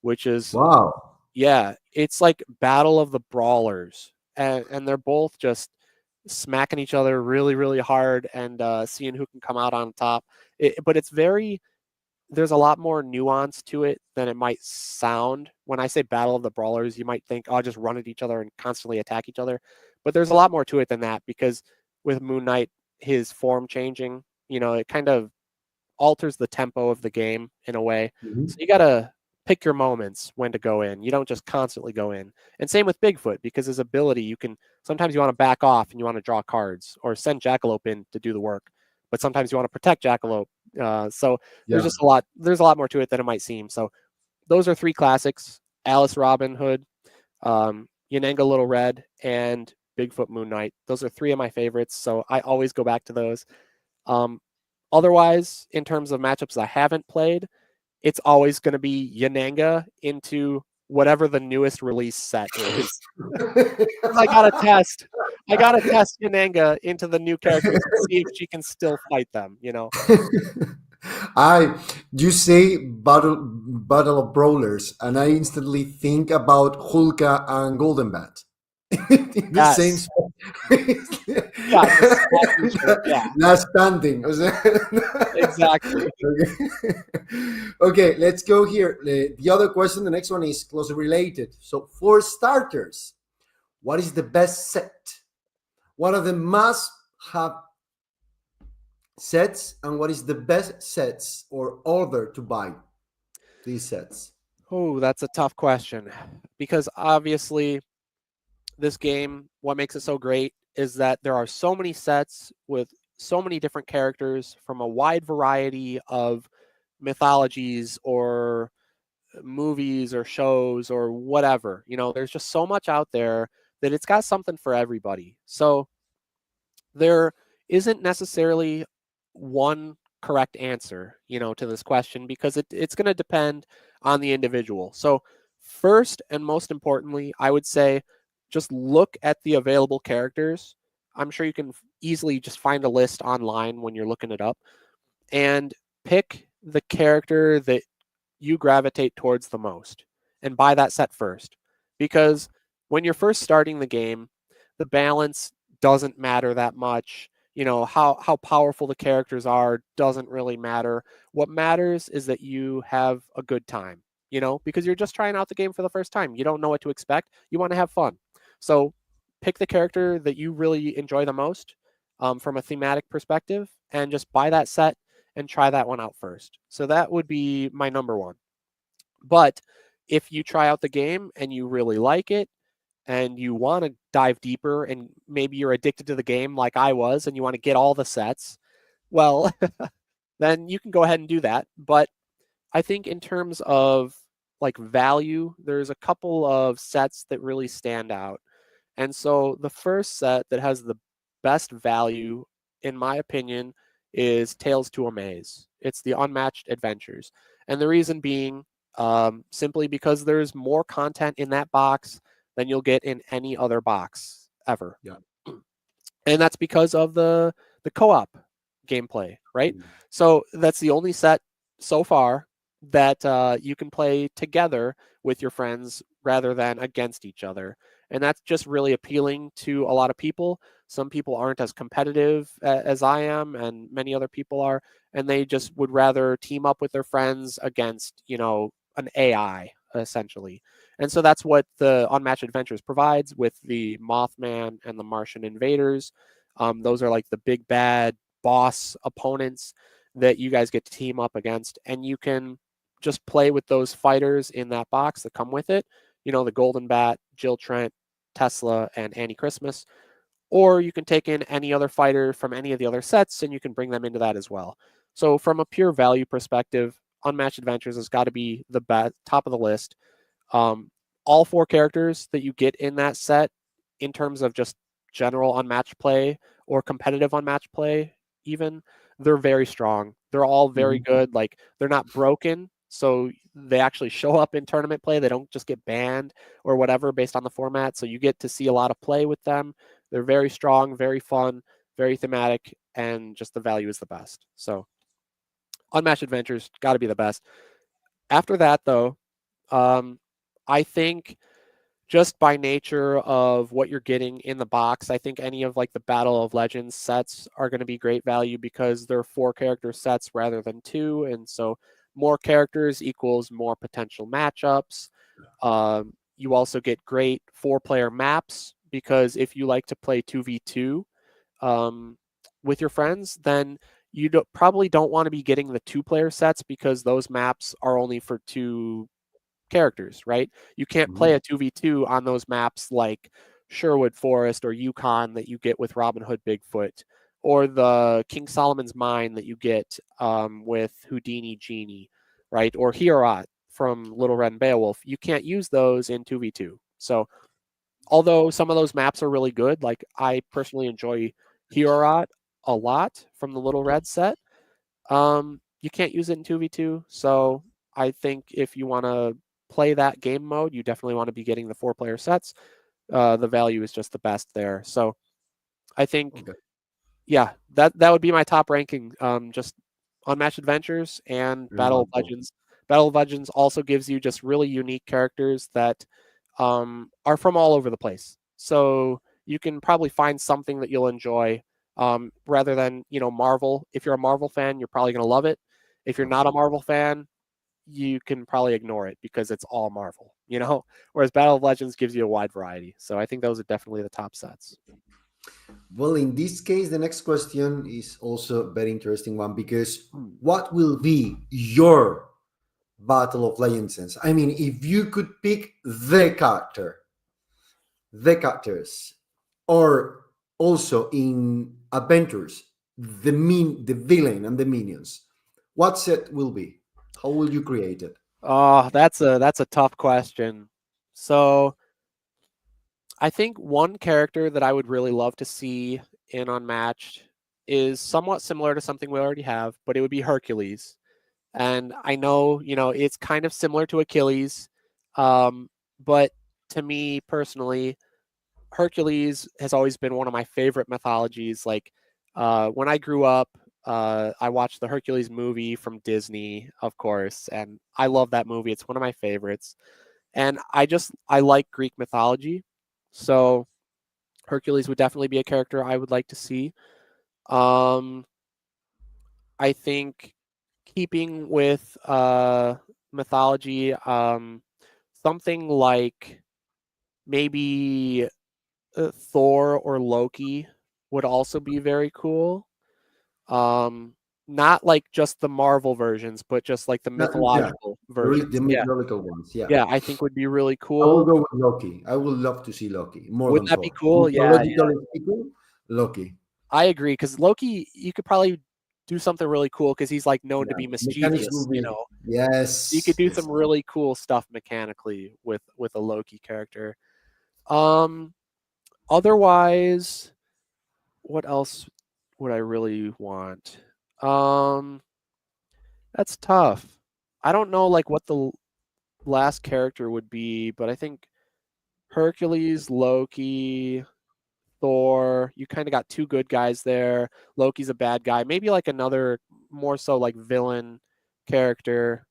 B: which is,
A: Wow.
B: yeah, it's like Battle of the Brawlers, and they're both just smacking each other really really hard, and seeing who can come out on top. But it's very there's a lot more nuance to it than it might sound. When I say Battle of the Brawlers, you might think, oh, just run at each other and constantly attack each other. But there's a lot more to it than that, because with Moon Knight, his form changing, it kind of alters the tempo of the game in a way.
A: Mhm.
B: So you got to pick your moments when to go in. You don't just constantly go in. And same with Bigfoot, because his ability, you can sometimes you want to back off and you want to draw cards or send Jackalope in to do the work, but sometimes you want to protect Jackalope. So there's
A: Yeah.
B: just a lot. There's a lot more to it than it might seem. So those are 3 classics: Alice Robin Hood, Yananga Little Red, and Bigfoot Moon Knight. Those are 3 of my favorites. So I always go back to those. Otherwise, in terms of matchups I haven't played, it's always going to be Yananga into whatever the newest release set is. Because I gotta test Yananga into the new characters to see if she can still fight them, you know?
A: I you say battle of brawlers, and I instantly think about Hulka and Golden Bat. The same
B: Yes.
A: spot.
B: Yeah, just smacking each other. Yeah,
A: Last standing. O sea,
B: exactly.
A: okay. Okay, let's go here. The other question, the next one is closely related. So, for starters, what is the best set? What are the must-have sets, and what is the best sets or order to buy these sets?
B: Oh, that's a tough question. Because obviously, this game, what makes it so great is that there are so many sets with so many different characters from a wide variety of mythologies or movies or shows or whatever. You know, there's just so much out there that it's got something for everybody. So there isn't necessarily one correct answer, you know, to this question, because it's going to depend on the individual. So first and most importantly, I would say just look at the available characters. I'm sure you can easily just find a list online when you're looking it up, and pick the character that you gravitate towards the most and buy that set first. Because when you're first starting the game, the balance doesn't matter that much. You know, how powerful the characters are doesn't really matter. What matters is that you have a good time, you know, because you're just trying out the game for the first time. You don't know what to expect. You want to have fun. So pick the character that you really enjoy the most, from a thematic perspective, and just buy that set and try that one out first. So that would be my number one. But if you try out the game and you really like it and you want to dive deeper, and maybe you're addicted to the game like I was and you want to get all the sets, well, then you can go ahead and do that. But I think in terms of like value, there's a couple of sets that really stand out. And so the first set that has the best value, in my opinion, is Tales to Amaze. It's the Unmatched Adventures. And the reason being, simply because there's more content in that box than you'll get in any other box ever.
A: Yeah.
B: And that's because of the co-op gameplay, right? So that's the only set so far that you can play together with your friends rather than against each other. And that's just really appealing to a lot of people. Some people aren't as competitive as I am, and many other people are, and they just would rather team up with their friends against, you know, an AI essentially. And so that's what the Unmatched Adventures provides with the Mothman and the Martian Invaders. Those are like the big bad boss opponents that you guys get to team up against, and you can just play with those fighters in that box that come with it. You know, the Golden Bat, Jill Trent, Tesla, and Annie Christmas. Or you can take in any other fighter from any of the other sets and you can bring them into that as well. So from a pure value perspective, Unmatched Adventures has got to be the top of the list. All 4 characters that you get in that set, in terms of just general unmatched play or competitive unmatched play, even, they're very strong. They're all very good. Like, they're not broken, so they actually show up in tournament play. They don't just get banned or whatever based on the format. So you get to see a lot of play with them. They're very strong, very fun, very thematic, and just the value is the best. So Unmatched Adventures got to be the best. After that, though, I think just by nature of what you're getting in the box, I think any of like the Battle of Legends sets are going to be great value because they're 4 character sets rather than 2. And so more characters equals more potential matchups. You also get great 4-player maps, because if you like to play 2v2 with your friends, then you probably don't want to be getting the 2-player sets because those maps are only for 2 characters, right? You can't play a 2v2 on those maps like Sherwood Forest or Yukon that you get with Robin Hood Bigfoot, or the King Solomon's Mine that you get with Houdini Genie, right? Or Heorot from Little Red and Beowulf. You can't use those in 2v2. So although some of those maps are really good, like I personally enjoy Heorot a lot from the Little Red set, you can't use it in 2v2. So I think if you want to play that game mode, you definitely want to be getting the 4-player sets. The value is just the best there. So I think, yeah, that would be my top ranking. Just Unmatched Adventures and Battle of Legends. Battle of Legends also gives you just really unique characters that are from all over the place. So you can probably find something that you'll enjoy rather than, Marvel. If you're a Marvel fan, you're probably going to love it. If you're not a Marvel fan, you can probably ignore it because it's all Marvel, whereas Battle of Legends gives you a wide variety. So I think those are definitely the top sets.
A: Well, in this case, the next question is also a very interesting one, because what will be your Battle of Legends sense? I mean, if you could pick the characters, or also in adventures, the villain and the minions, what set will be? How will you create it?
B: Oh, that's a tough question. So I think one character that I would really love to see in Unmatched is somewhat similar to something we already have, but it would be Hercules. And I know, it's kind of similar to Achilles, but to me personally, Hercules has always been one of my favorite mythologies. Like when I grew up, I watched the Hercules movie from Disney, of course, and I love that movie. It's one of my favorites. And I like Greek mythology. So Hercules would definitely be a character I would like to see. I think keeping with mythology, something like maybe Thor or Loki would also be very cool. Not like just the Marvel versions, but just like the mythological versions.
A: The mythological ones.
B: Yeah, I think would be really
A: I will
B: cool.
A: go with Loki. I would love to see Loki more
B: Would
A: than
B: that be
A: Thor.
B: cool? Yeah.
A: Mythologically speaking, Loki.
B: I agree, because Loki, you could probably do something really cool because he's like known to be
A: Mechanics will
B: mischievous.
A: be
B: You could
A: yes.
B: do some really cool stuff mechanically with a Loki character. Otherwise, what else would I really want? That's tough. I don't know like what the last character would be, but I think Hercules, Loki, Thor, you kind of got 2 good guys there. Loki's a bad guy. Maybe like another more so like villain character.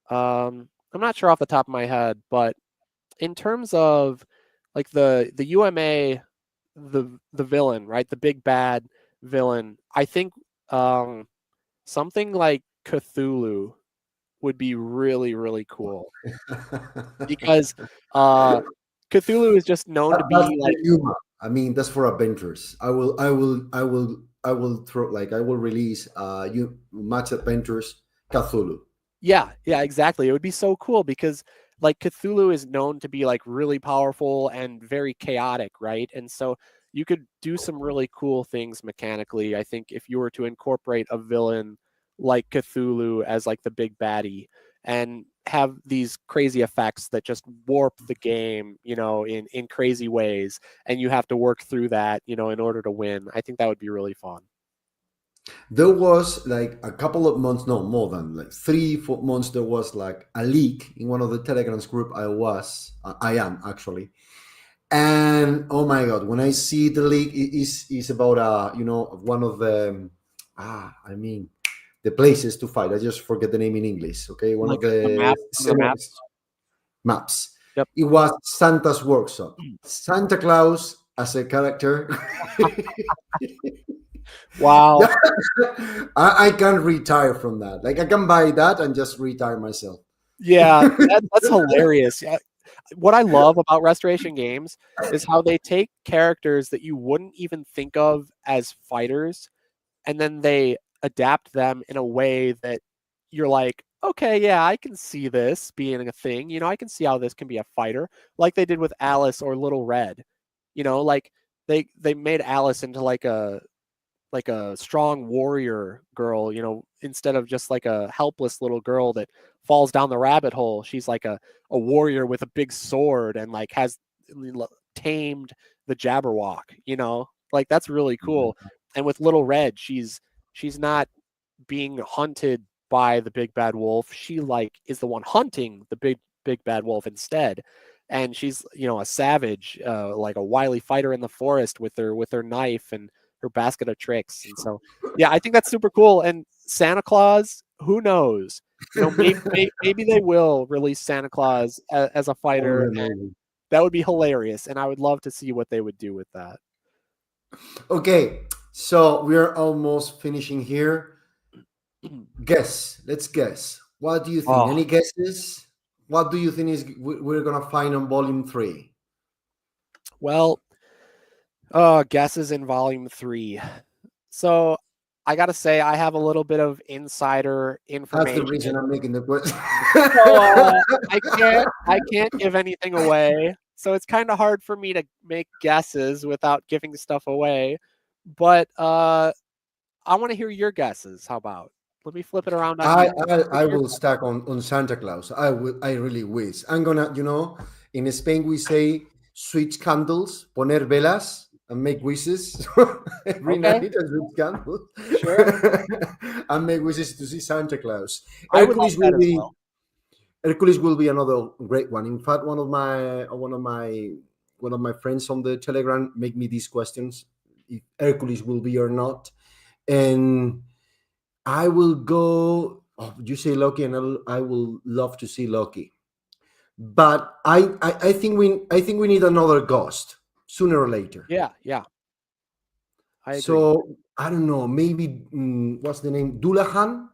B: I'm not sure off the top of my head, but in terms of like the UMA, the villain, right? The big bad villain. I think something like Cthulhu would be really, really cool, because Cthulhu is just known to
A: That's
B: be
A: the
B: like,
A: Yuma. I mean, that's for adventures. I will throw like I will release you match adventures Cthulhu.
B: yeah, exactly. It would be so cool because like Cthulhu is known to be like really powerful and very chaotic, right? And so you could do some really cool things mechanically. I think if you were to incorporate a villain like Cthulhu as like the big baddie and have these crazy effects that just warp the game, in crazy ways, and you have to work through that, in order to win. I think that would be really fun.
A: There was like a couple of months, no more than like 3 4 months. There was like a leak in one of the Telegrams group. I am actually, and oh my god, when I see the leak, it is about one of the I mean the places to fight. I just forget the name in English. Okay, one
B: Like
A: of the
B: the maps.
A: maps.
B: Yep.
A: It was Santa's workshop. Santa Claus as a character.
B: Wow.
A: I can retire from that. Like I can buy that and just retire myself.
B: Yeah, that's hilarious. Yeah. What I love about Restoration Games is how they take characters that you wouldn't even think of as fighters, and then they adapt them in a way that you're like, okay, yeah, I can see this being a thing. You know, I can see how this can be a fighter, like they did with Alice or Little Red. You know, like they made Alice into like a strong warrior girl, you know, instead of just like a helpless little girl that falls down the rabbit hole. She's like a warrior with a big sword and like has tamed the Jabberwock, you know, like that's really cool. And with Little Red, she's not being hunted by the big bad wolf. She like is the one hunting the big bad wolf instead. And she's, you know, a savage, like a wily fighter in the forest with her knife and her basket of tricks. And so, yeah, I think that's super cool. And Santa Claus, who knows? You know, maybe they will release Santa Claus as a fighter. And that would be hilarious. And I would love to see what they would do with that.
A: Okay, so we're almost finishing here. Guess. Let's guess. What do you think? Any guesses? What do you think is we're gonna find on volume 3?
B: Well, guesses in volume 3. So I gotta say I have a little bit of insider information.
A: That's the reason I'm making the question.
B: So I can't give anything away. So it's kind of hard for me to make guesses without giving stuff away. But I want to hear your guesses. How about? Let me flip it around.
A: I will stack on Santa Claus. I really wish. I'm gonna, you know, in Spain we say switch candles, poner velas, and make wishes every night and switch candles.
B: Sure.
A: And make wishes to see Santa Claus.
B: Hercules
A: will be another great one. In fact, one of my friends on the Telegram make me these questions: if Hercules will be or not, and I will go. Oh, you say Loki, and I will love to see Loki. But I think we need another ghost sooner or later.
B: Yeah. I agree.
A: So I don't know. Maybe what's the name? Dullahan,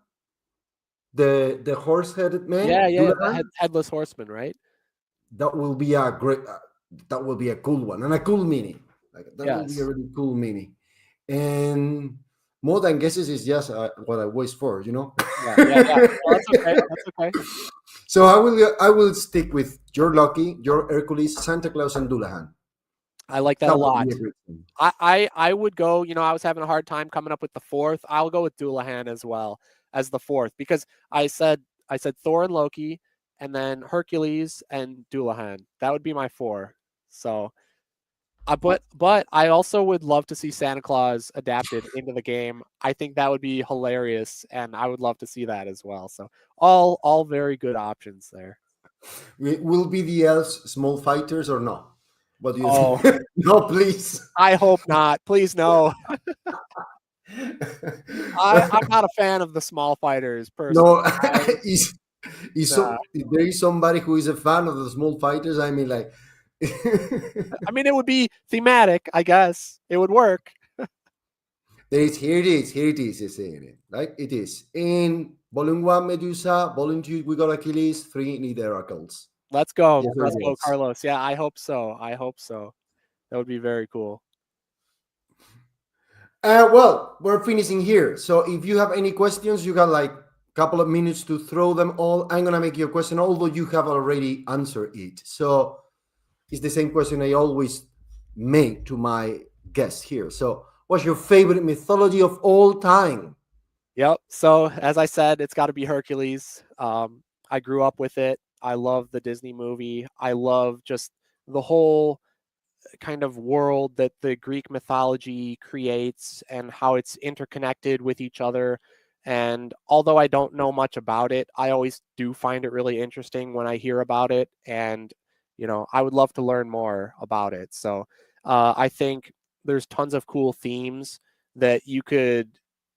A: the horse-headed man.
B: Yeah. The headless horseman, right?
A: That will be a great. That will be a cool one and a cool mini. Like that will be a really cool mini. And more than guesses is just what I wish for, you know.
B: Yeah. Well, that's okay.
A: So I will stick with your Loki, your Hercules, Santa Claus, and Dullahan.
B: I like that a lot. I would go. You know, I was having a hard time coming up with the fourth. I'll go with Dullahan as well as the fourth because I said Thor and Loki, and then Hercules and Dullahan. That would be my 4. So. But I also would love to see Santa Claus adapted into the game. I think that would be hilarious, and I would love to see that as well. So all very good options there.
A: Will be the elves small fighters or no? What do you think? No, please.
B: I hope not. Please no. I'm not a fan of the small fighters personally.
A: No, if there is somebody who is a fan of the small fighters, I mean, like.
B: I mean, it would be thematic, I guess. It would work.
A: Here it is, isn't it? Right? It is. In volume 1, Medusa, volume 2, we got Achilles, 3 need Heracles.
B: Let's go. Let's go, Carlos. Yeah, I hope so. That would be very cool.
A: Well, we're finishing here. So if you have any questions, you got like a couple of minutes to throw them all. I'm going to make you a question, although you have already answered it. So it's the same question I always make to my guests here. So what's your favorite mythology of all time?
B: Yep. So as I said, it's got to be Hercules. I grew up with it. I love the Disney movie. I love just the whole kind of world that the Greek mythology creates and how it's interconnected with each other. And although I don't know much about it, I always do find it really interesting when I hear about it. And, you know, I would love to learn more about it. So I think there's tons of cool themes that you could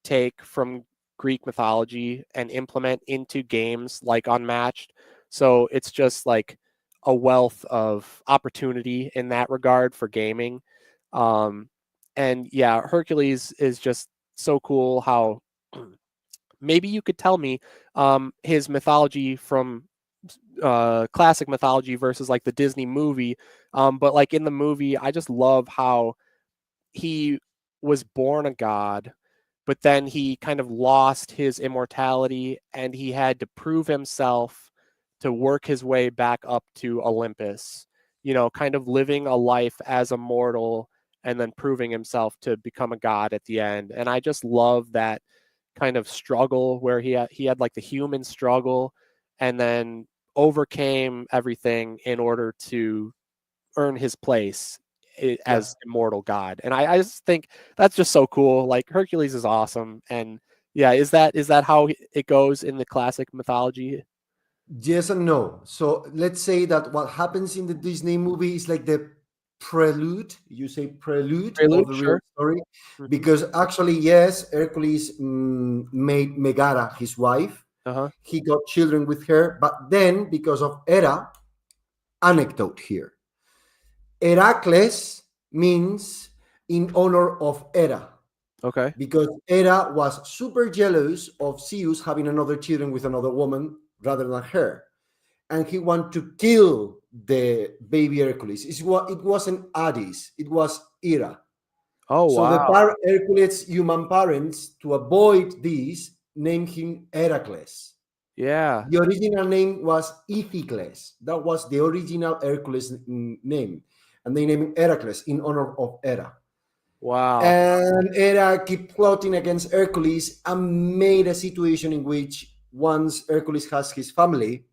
B: take from Greek mythology and implement into games like Unmatched. So it's just like a wealth of opportunity in that regard for gaming. And yeah, Hercules is just so cool how maybe you could tell me his mythology from classic mythology versus like the Disney movie. But like in the movie, I just love how he was born a god, but then he kind of lost his immortality, and he had to prove himself to work his way back up to Olympus, kind of living a life as a mortal and then proving himself to become a god at the end. And I just love that kind of struggle where he had like the human struggle and then overcame everything in order to earn his place as immortal god. And I just think that's just so cool. Like Hercules is awesome. And yeah, is that how it goes in the classic mythology?
A: Yes and no. So let's say that what happens in the Disney movie is like the prelude, you say prelude of
B: Prelude,
A: the real
B: sure.
A: story,
B: Mhm.
A: because actually, yes, Hercules made Megara his wife.
B: Uh-huh.
A: He got children with her, but then because of Hera, anecdote here. Heracles means in honor of Hera,
B: Okay.
A: because Hera was super jealous of Zeus having another children with another woman rather than her, and he wanted to kill the baby Hercules. It wasn't Hades, it was Hera.
B: Oh,
A: So the
B: wow.
A: Hercules' human parents, to avoid this, named him Heracles.
B: Yeah.
A: The original name was Iphicles. That was the original Hercules name. And they named him Heracles in honor of Hera.
B: Wow.
A: And Hera kept plotting against Hercules and made a situation in which once Hercules has his family,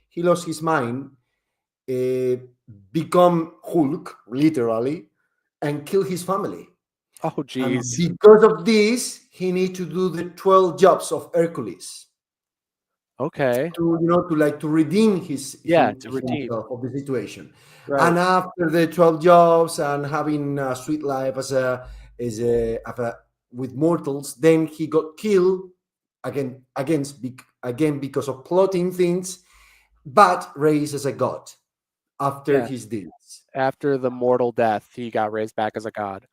A: he lost his mind, uh, become Hulk, literally, and kill his family.
B: Oh,
A: And
B: geez.
A: because of this, he need to do the 12 jobs of Hercules
B: Okay.
A: to redeem
B: Yeah, to redeem.
A: himself of the situation.
B: Right.
A: And after the 12 jobs and having a sweet life with mortals, then he got killed again because of plotting things, but raised as a god after
B: Yeah.
A: his deeds.
B: After the mortal death, he got raised back as a god.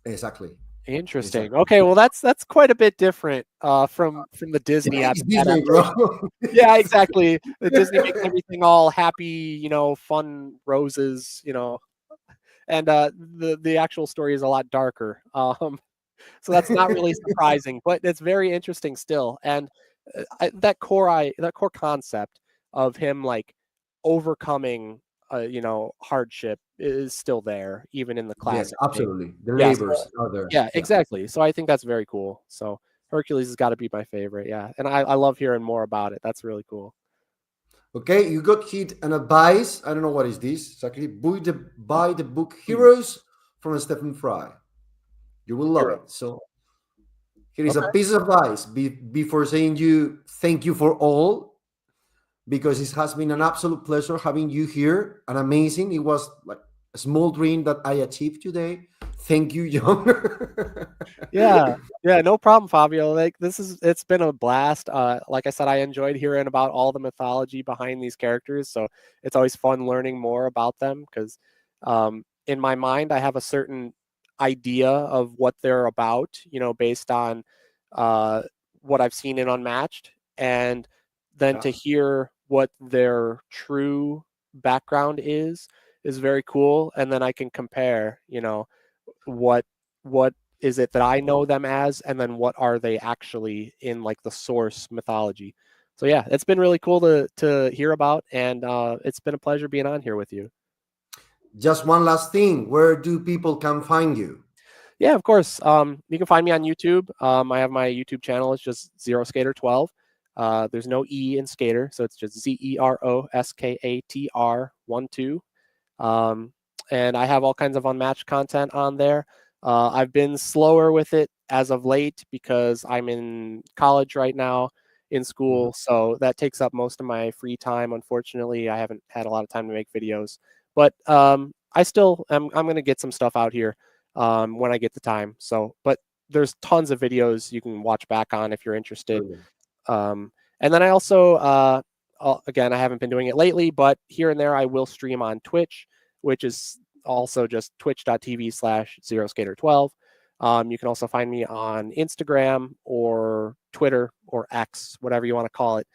A: Exactly.
B: Interesting.
A: Exactly.
B: Okay, well that's quite a bit different from the Disney
A: It's Disney, bro.
B: adaptation. Yeah, exactly. The Disney makes everything all happy, fun roses, and the actual story is a lot darker. So that's not really surprising, but it's very interesting still. And that core concept of him like overcoming hardship is still there even in the
A: Yes,
B: classic game.
A: absolutely. The
B: Yeah, so
A: labors are there.
B: yeah,
A: Yeah.
B: exactly. So I think that's very cool. So Hercules has got to be my favorite. Yeah, and I love hearing more about it. That's really cool.
A: Okay, you got hit an advice. I don't know what is this exactly. Buy the book
B: Hmm.
A: Heroes from Stephen Fry. You will love
B: Hero.
A: it. So here is a
B: Okay.
A: piece of advice before saying you thank you for all, because it has been an absolute pleasure having you here and amazing. It was like a small dream that I achieved today. Thank you, John.
B: Yeah. Yeah, no problem, Fabio. Like it's been a blast. Like I said, I enjoyed hearing about all the mythology behind these characters. So it's always fun learning more about them because in my mind I have a certain idea of what they're about, based on uh, what I've seen in Unmatched, and then
A: Yeah.
B: to hear what their true background is very cool. And then I can compare, what what is it that I know them as, and then what are they actually in like the source mythology. So yeah, it's been really cool to hear about, and it's been a pleasure being on here with you.
A: Just one last thing. Where do people can find you?
B: Yeah, of course. You can find me on YouTube. I have my YouTube channel. It's just Zero Skater 12. There's no E in skater, so it's just ZeroSkater 12. And I have all kinds of unmatched content on there. I've been slower with it as of late because I'm in college right now in
A: Mhm.
B: school, so that takes up most of my free time. Unfortunately, I haven't had a lot of time to make videos, but I still I'm gonna get some stuff out here when I get the time. So, but there's tons of videos you can watch back on if you're interested.
A: Brilliant.
B: And then I also, again, I haven't been doing it lately, but here and there I will stream on Twitch, which is also just twitch.tv/zeroskater12. You can also find me on Instagram or Twitter or X, whatever you want to call it.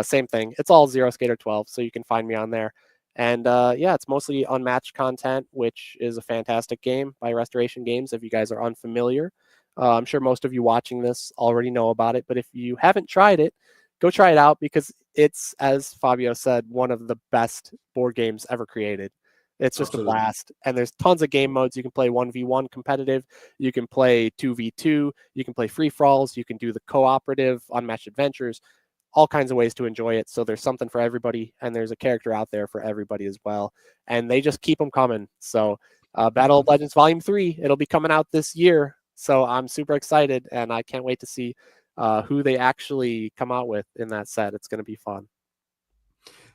B: Same thing. It's all Zero Skater 12, so you can find me on there. And yeah, it's mostly unmatched content, which is a fantastic game by Restoration Games if you guys are unfamiliar. I'm sure most of you watching this already know about it, but if you haven't tried it, go try it out, because it's, as Fabio said, one of the best board games ever created. It's just
A: Absolutely.
B: a blast. And there's tons of game modes. You can play 1v1 competitive. You can play 2v2. You can play free-for-alls. You can do the cooperative, unmatched adventures, all kinds of ways to enjoy it. So there's something for everybody, and there's a character out there for everybody as well. And they just keep them coming. So Battle of Legends Volume 3, it'll be coming out this year. So I'm super excited, and I can't wait to see who they actually come out with in that set. It's going to be fun.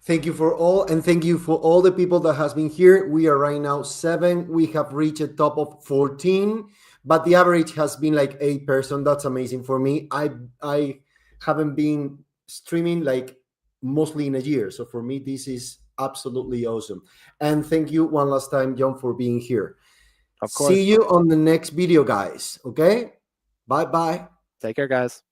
A: Thank you for all, and thank you for all the people that has been here. We are right now 7. We have reached a top of 14, but the average has been like 8 person. That's amazing for me. I haven't been streaming like mostly in a year, so for me this is absolutely awesome. And thank you one last time, John, for being here.
B: Of course.
A: See you on the next video, guys. Okay, bye.
B: Take care, guys.